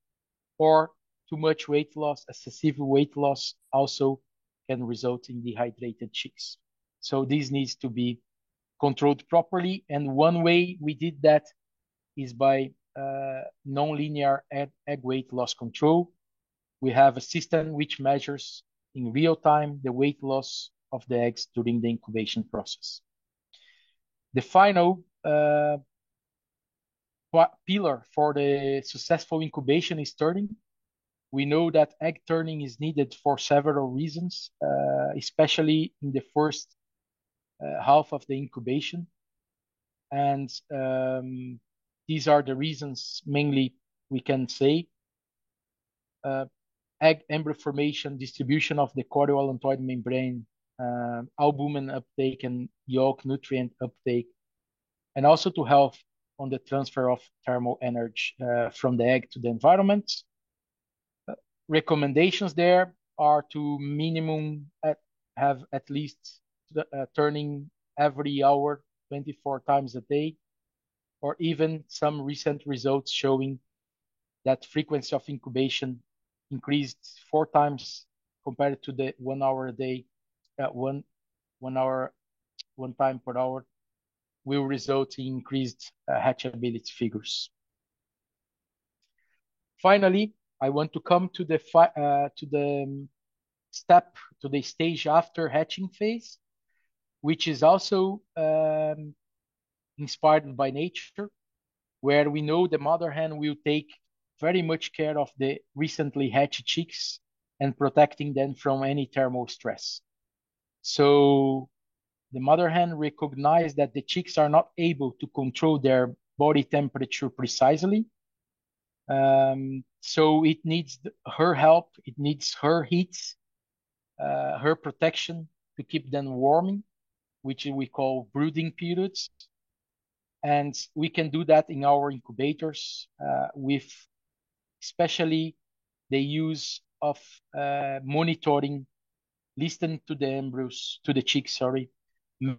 or too much weight loss, excessive weight loss also can result in dehydrated chicks. So this needs to be controlled properly. And one way we did that is by nonlinear egg weight loss control. We have a system which measures in real time the weight loss of the eggs during the incubation process. The final pillar for the successful incubation is turning. We know that egg turning is needed for several reasons, especially in the first half of the incubation. And these are the reasons mainly we can say. Egg embryo formation, distribution of the chorioallantoid membrane, albumin uptake and yolk nutrient uptake, and also to help on the transfer of thermal energy from the egg to the environment. Recommendations there are to minimum have at least turning every hour, 24 times a day, or even some recent results showing that frequency of incubation increased 4 times compared to the 1 hour a day, one time per hour, will result in increased hatchability figures. Finally, I want to come to the stage after hatching phase, which is also inspired by nature, where we know the mother hen will take very much care of the recently hatched chicks and protecting them from any thermal stress. So the mother hen recognized that the chicks are not able to control their body temperature precisely. So it needs her help, it needs her heat, her protection to keep them warming, which we call brooding periods. And we can do that in our incubators with especially the use of monitoring, listening to the embryos, to the chicks, sorry,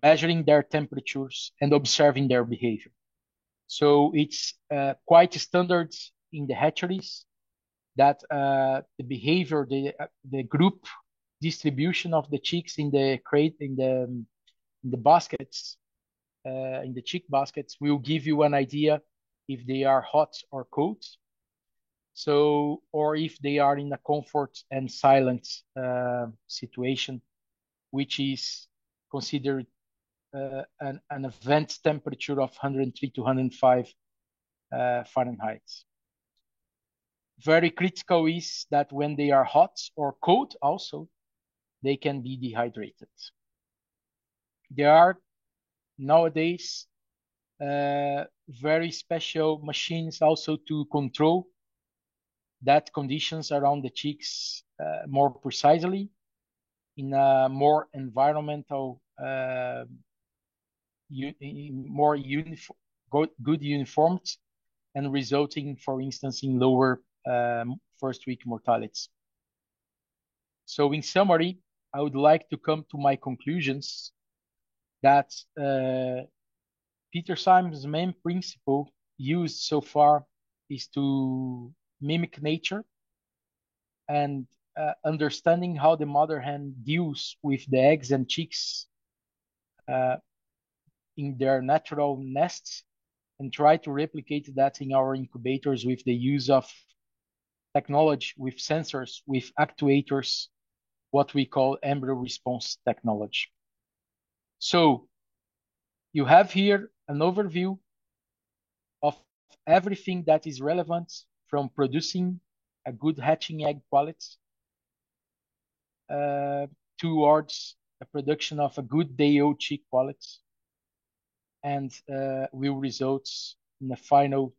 measuring their temperatures and observing their behavior. So it's quite standard in the hatcheries that the behavior, the group distribution of the chicks in the crate, in the baskets, in the chick baskets, will give you an idea if they are hot or cold. So, or if they are in a comfort and silent situation, which is considered an event temperature of 103 to 105 Fahrenheit. Very critical is that when they are hot or cold also, they can be dehydrated. There are nowadays very special machines also to control that conditions around the chicks more precisely in a more environmental, more good uniformed, and resulting, for instance, in lower first week mortalities. So in summary, I would like to come to my conclusions that Peter Simon's main principle used so far is to mimic nature and understanding how the mother hen deals with the eggs and chicks in their natural nests, and try to replicate that in our incubators with the use of technology, with sensors, with actuators, what we call embryo response technology. So you have here an overview of everything that is relevant from producing a good hatching egg quality towards a production of a good day-old chick quality, and will result in a final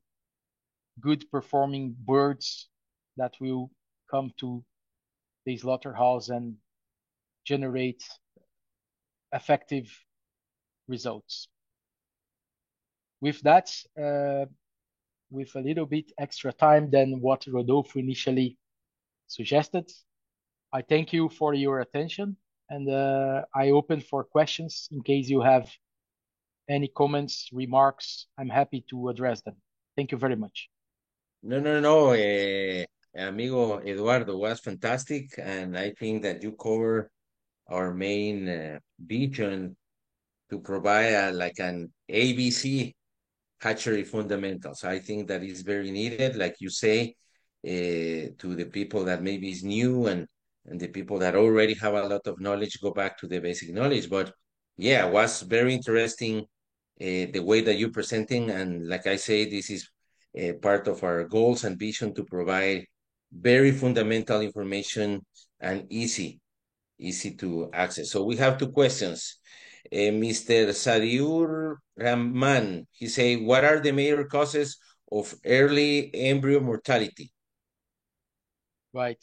good performing birds that will come to the slaughterhouse and generate effective results. With that, with a little bit extra time than what Rodolfo initially suggested, I thank you for your attention, and I open for questions in case you have any comments, remarks. I'm happy to address them. Thank you very much. No. Amigo Eduardo was fantastic, and I think that you cover our main vision to provide like an ABC hatchery fundamentals. I think that is very needed, like you say, to the people that maybe is new and the people that already have a lot of knowledge go back to the basic knowledge. But yeah, it was very interesting the way that you're presenting, and like I say, this is part of our goals and vision to provide very fundamental information and easy to access. So we have two questions. Mr. Sadiur Rahman, he say, what are the major causes of early embryo mortality? Right.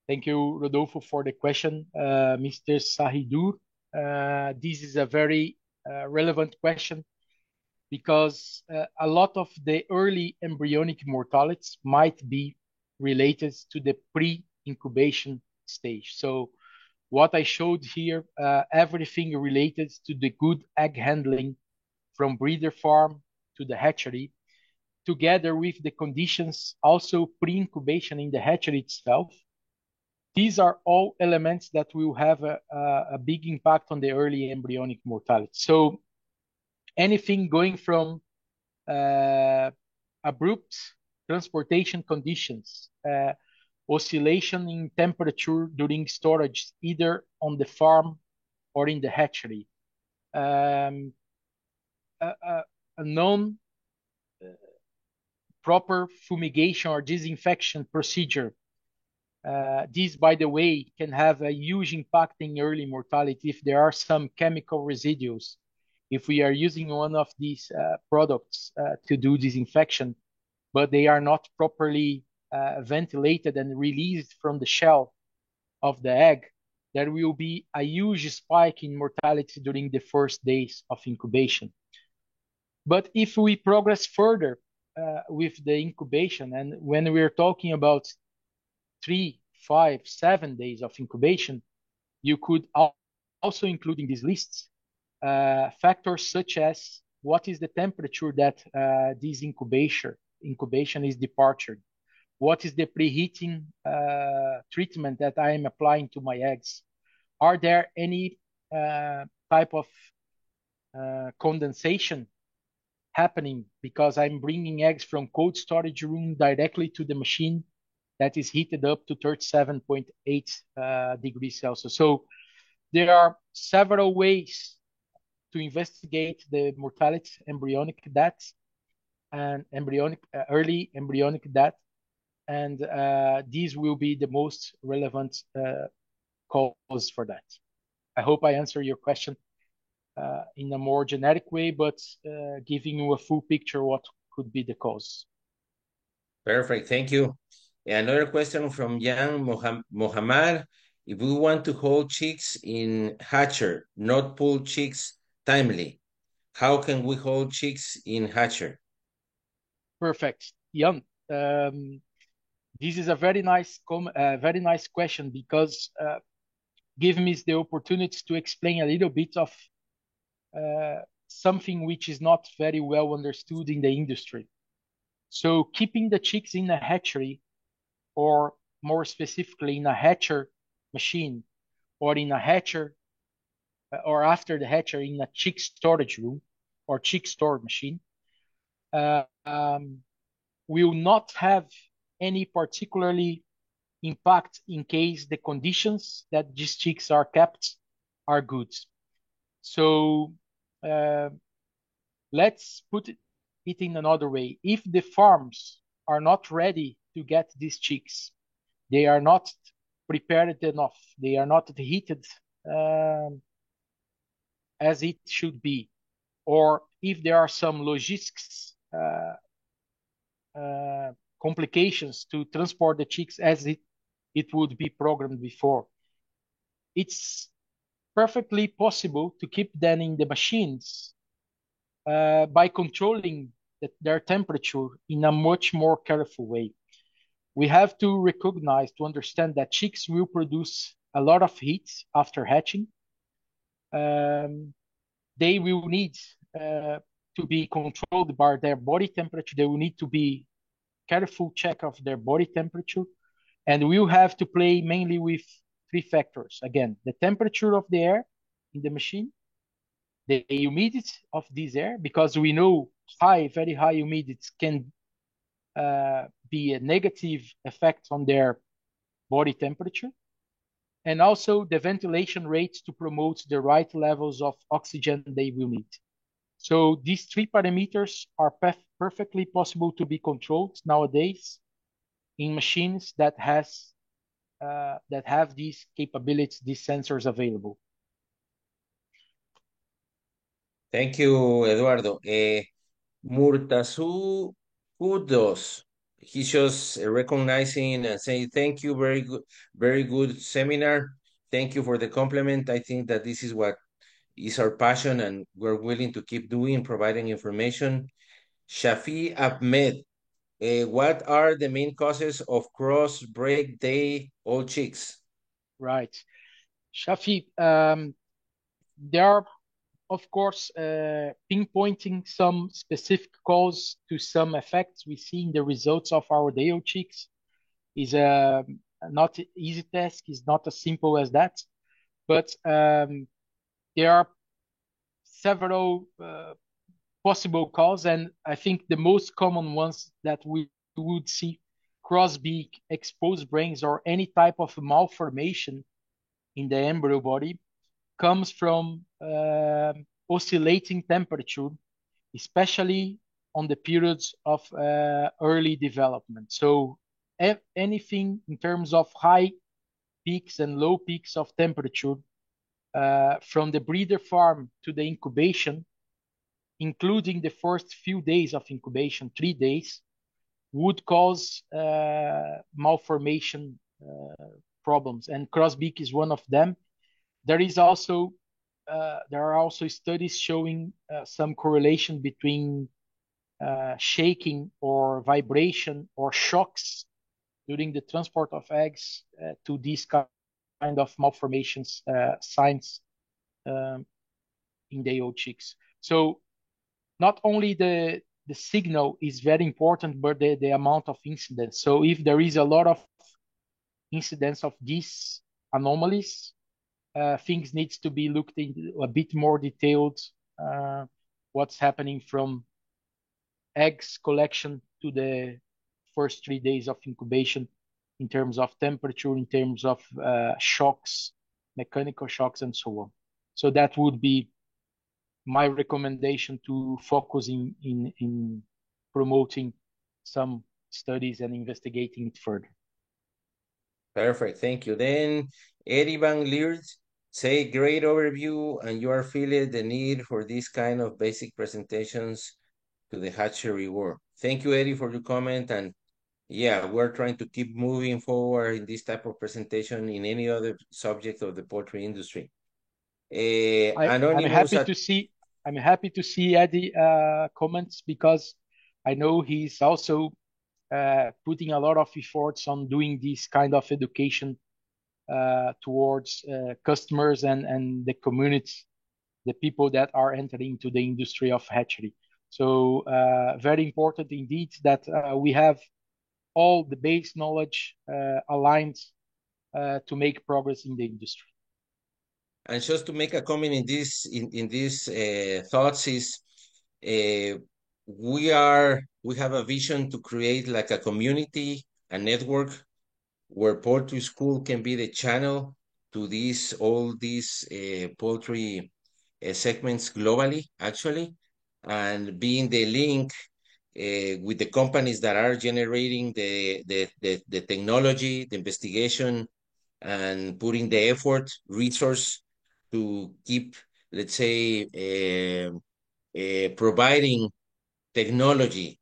Thank you, Rodolfo, for the question. Mr. Sahidur, this is a very relevant question because a lot of the early embryonic mortalities might be related to the pre-incubation stage. So what I showed here, everything related to the good egg handling from breeder farm to the hatchery, together with the conditions also pre-incubation in the hatchery itself. These are all elements that will have a big impact on the early embryonic mortality. So anything going from abrupt transportation conditions, oscillation in temperature during storage, either on the farm or in the hatchery, a non proper fumigation or disinfection procedure. This, by the way, can have a huge impact in early mortality if there are some chemical residues. If we are using one of these products to do disinfection, but they are not properly ventilated and released from the shell of the egg, there will be a huge spike in mortality during the first days of incubation. But if we progress further with the incubation, and when we're talking about 3, 5, 7 days of incubation, you could also include in these lists factors such as what is the temperature that this incubation is departure, what is the preheating treatment that I am applying to my eggs, are there any type of condensation happening because I'm bringing eggs from cold storage room directly to the machine that is heated up to 37.8 degrees Celsius. So there are several ways to investigate the mortality, embryonic death, and early embryonic death, and these will be the most relevant cause for that. I hope I answer your question in a more generic way, but giving you a full picture what could be the cause. Perfect, thank you. Another question from Jan Mohammad. If we want to hold chicks in hatcher, not pull chicks timely, how can we hold chicks in hatcher? Perfect, Jan. This is a very nice question because gives me the opportunity to explain a little bit of something which is not very well understood in the industry. So keeping the chicks in a hatchery, or more specifically in a hatcher machine, or in a hatcher, or after the hatcher in a chick storage room or chick store machine, will not have any particularly impact in case the conditions that these chicks are kept are good. So let's put it in another way. If the farms are not ready to get these chicks, they are not prepared enough, they are not heated as it should be, or if there are some logistics complications to transport the chicks as it would be programmed before, it's perfectly possible to keep them in the machines by controlling their temperature in a much more careful way. We have to recognize, to understand that chicks will produce a lot of heat after hatching. They will need to be controlled by their body temperature. They will need to be careful check of their body temperature. And we'll have to play mainly with three factors. Again, the temperature of the air in the machine, the humidity of this air, because we know very high humidity can be a negative effect on their body temperature, and also the ventilation rates to promote the right levels of oxygen they will need. So these three parameters are perfectly possible to be controlled nowadays in machines that have these capabilities, these sensors available. Thank you, Eduardo. Murtazu Kudos. He's just recognizing and saying thank you, very good seminar. Thank you for the compliment. I think that this is what is our passion, and we're willing to keep doing, providing information. Shafi Ahmed, what are the main causes of cross-break day old chicks? Right. Shafi, there are, of course, pinpointing some specific cause to some effects we see in the results of our day-old chicks is not an easy task, is not as simple as that. But there are several possible causes, and I think the most common ones that we would see cross-beak, exposed brains, or any type of malformation in the embryo body comes from oscillating temperature, especially on the periods of early development. So anything in terms of high peaks and low peaks of temperature from the breeder farm to the incubation, including the first few days of incubation, 3 days, would cause malformation problems, and crossbeak is one of them. There are also studies showing some correlation between shaking or vibration or shocks during the transport of eggs to these kind of malformations signs in the old chicks. So not only the signal is very important, but the amount of incidence. So if there is a lot of incidence of these anomalies, things needs to be looked into a bit more detailed. What's happening from eggs collection to the first 3 days of incubation in terms of temperature, in terms of shocks, mechanical shocks, and so on. So that would be my recommendation to focus in promoting some studies and investigating it further. Perfect, thank you. Then Eddie Van Leert say great overview, and you are feeling the need for this kind of basic presentations to the hatchery world. Thank you, Eddie, for your comment. And yeah, we're trying to keep moving forward in this type of presentation in any other subject of the poultry industry. I'm happy to see Eddie comments, because I know he's also putting a lot of efforts on doing this kind of education towards customers and the community, the people that are entering into the industry of hatchery. So very important indeed that we have all the base knowledge aligned to make progress in the industry. And just to make a comment in this thoughts is we have a vision to create like a community, a network where poultry school can be the channel to all these poultry segments globally, actually, and being the link with the companies that are generating the technology, the investigation, and putting the effort, resource to keep, let's say, providing technology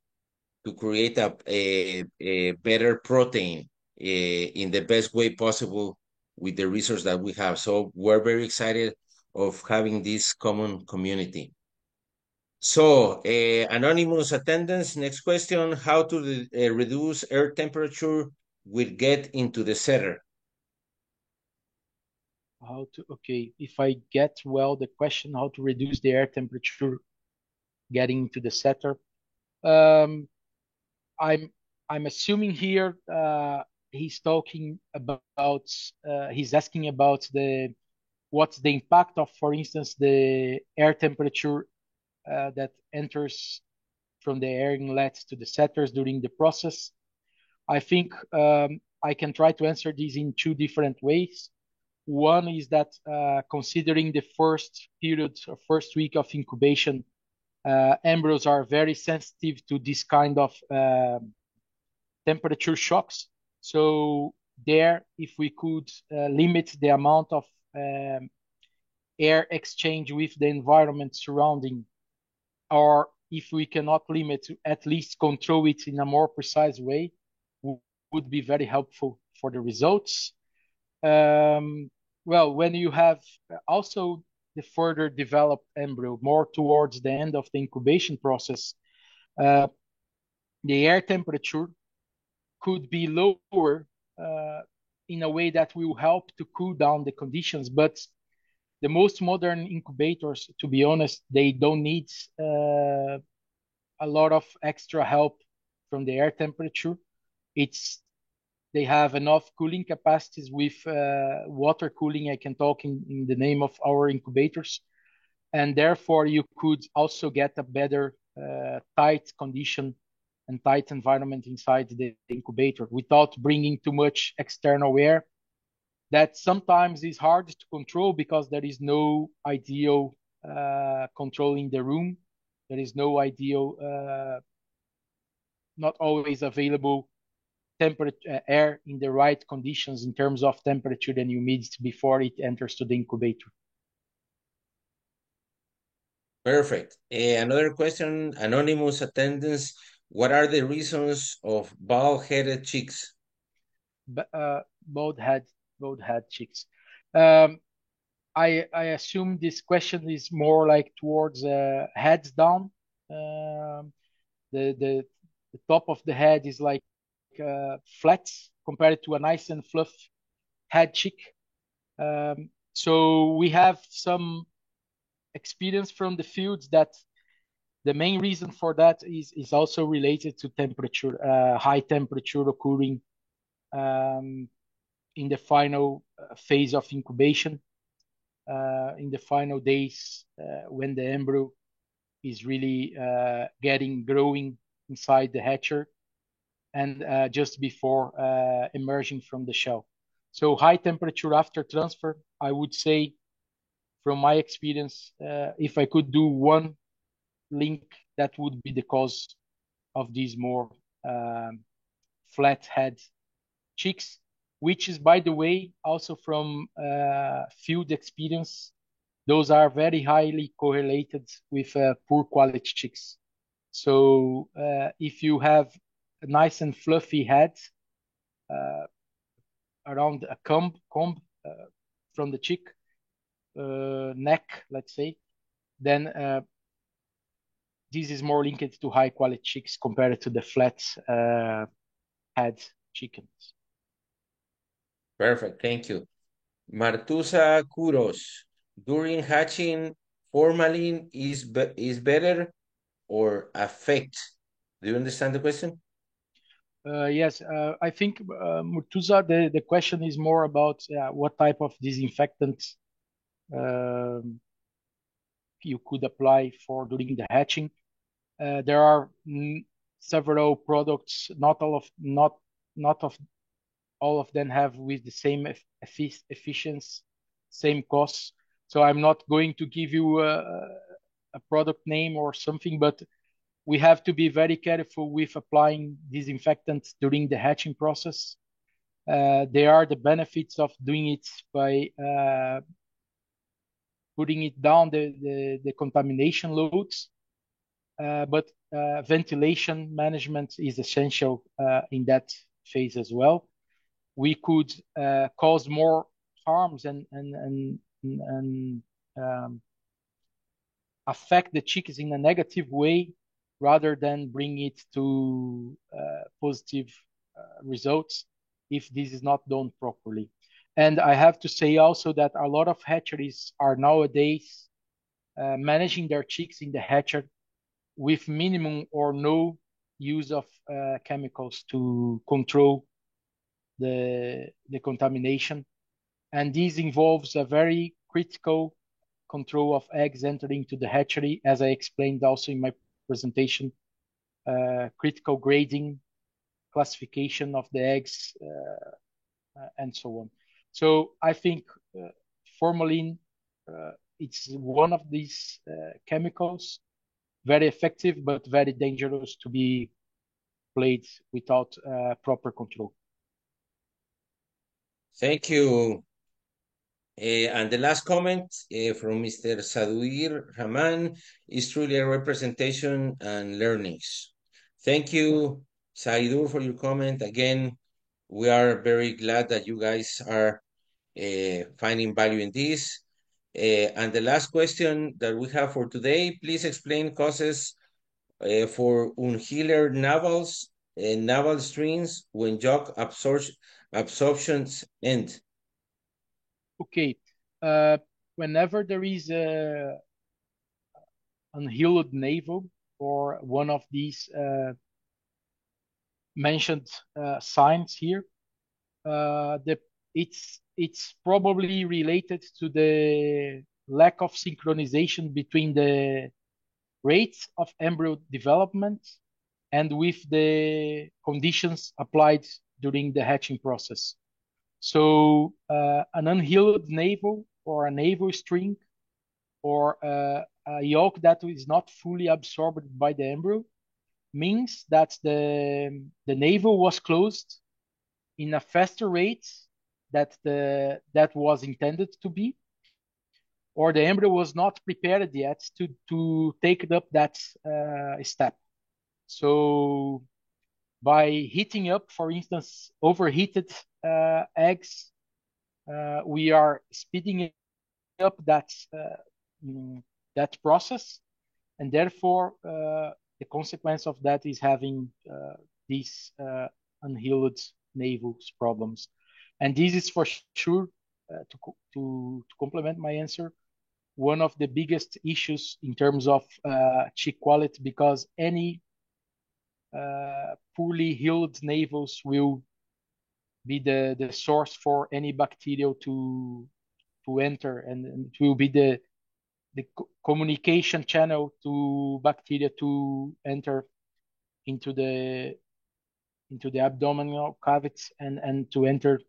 to create a better protein in the best way possible with the resource that we have. So we're very excited of having this common community. So, anonymous attendance, next question, how to reduce air temperature will get into the setter? Okay, if I get well the question, how to reduce the air temperature getting into the setter. Um, I'm I'm assuming here he's talking about he's asking about the what's the impact of, for instance, the air temperature that enters from the air inlets to the setters during the process. I think I can try to answer these in two different ways. One is that considering the first period or first week of incubation, embryos are very sensitive to this kind of temperature shocks. So there, if we could limit the amount of air exchange with the environment surrounding, or if we cannot limit, at least control it in a more precise way, would be very helpful for the results. Well, when you have also the further developed embryo, more towards the end of the incubation process, uh, the air temperature could be lower in a way that will help to cool down the conditions. But the most modern incubators, to be honest, they don't need a lot of extra help from the air temperature. It's they have enough cooling capacities with water cooling. I can talk in the name of our incubators, and therefore you could also get a better tight condition and tight environment inside the incubator without bringing too much external air. That sometimes is hard to control because there is no ideal control in the room. There is no ideal, not always available temperature air in the right conditions in terms of temperature and humidity before it enters to the incubator. Perfect. Another question, anonymous attendance. What are the reasons of bald-headed chicks? But both had chicks. Um, I assume this question is more like towards heads down. Um, the the top of the head is like flat compared to a nice and fluff head chick. So we have some experience from the fields that the main reason for that is also related to temperature, high temperature occurring in the final phase of incubation, in the final days when the embryo is really getting growing inside the hatcher and just before emerging from the shell. So high temperature after transfer, I would say, from my experience, if I could do one link, that would be the cause of these more flat head chicks, which is, by the way, also from field experience, those are very highly correlated with poor quality chicks. So if you have a nice and fluffy head around a comb from the chick neck, let's say, then this is more linked to high quality chicks compared to the flat head chickens. Perfect, thank you. Martusa Kuros, during hatching, formalin is better or affect? Do you understand the question? Yes, I think Murtuza, the question is more about what type of disinfectant um, you could apply for during the hatching. There are several products, not all of not not of all of them have with the same efficiency, same costs. So I'm not going to give you a product name or something, but we have to be very careful with applying disinfectants during the hatching process. There are the benefits of doing it by putting it down the contamination loads, but ventilation management is essential in that phase as well. We could cause more harms and affect the chicks in a negative way rather than bring it to positive results if this is not done properly. And I have to say also that a lot of hatcheries are nowadays managing their chicks in the hatchery with minimum or no use of chemicals to control the contamination. And this involves a very critical control of eggs entering to the hatchery, as I explained also in my presentation, critical grading, classification of the eggs, and so on. So I think formalin, it's one of these chemicals, very effective, but very dangerous to be played without proper control. Thank you. And the last comment from Mr. Saduir Rahman is truly a representation and learnings. Thank you, Saidur, for your comment. Again, we are very glad that you guys are finding value in this. And the last question that we have for today, please explain causes for unhealer naval strings when yolk absorptions end. Okay. Whenever there is a unhealed navel or one of these mentioned signs here, it's probably related to the lack of synchronization between the rates of embryo development and with the conditions applied during the hatching process. So an unhealed navel or a navel string or a yolk that is not fully absorbed by the embryo means that the navel was closed in a faster rate that was intended to be, or the embryo was not prepared yet to take up that step. So by heating up, for instance, overheated eggs, we are speeding up that process, and therefore the consequence of that is having these unhealed navels problems. And this is for sure, to complement my answer, one of the biggest issues in terms of chick quality, because any poorly healed navels will be the source for any bacteria to enter, and it will be the communication channel to bacteria to enter into the abdominal cavities and to enter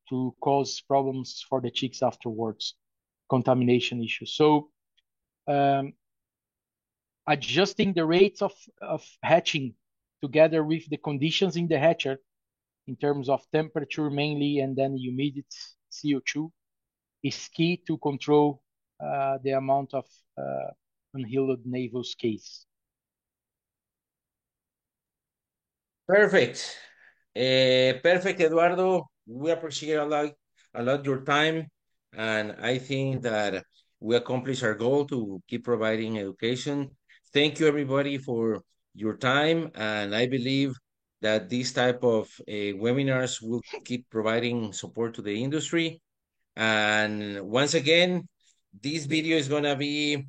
to cause problems for the chicks afterwards, contamination issues. So adjusting the rates of hatching together with the conditions in the hatcher in terms of temperature mainly, and then humidity, CO2, is key to control the amount of unhealed navels case. Perfect. Perfect, Eduardo. We appreciate a lot your time, and I think that we accomplished our goal to keep providing education. Thank you, everybody, for your time, and I believe that this type of webinars will keep providing support to the industry. And once again, this video is gonna be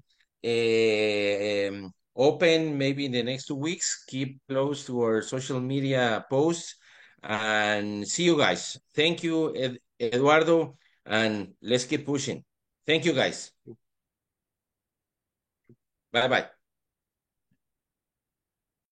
open maybe in the next 2 weeks. Keep close to our social media posts and see you guys. Thank you, Eduardo, and let's keep pushing. Thank you, guys. Bye-bye.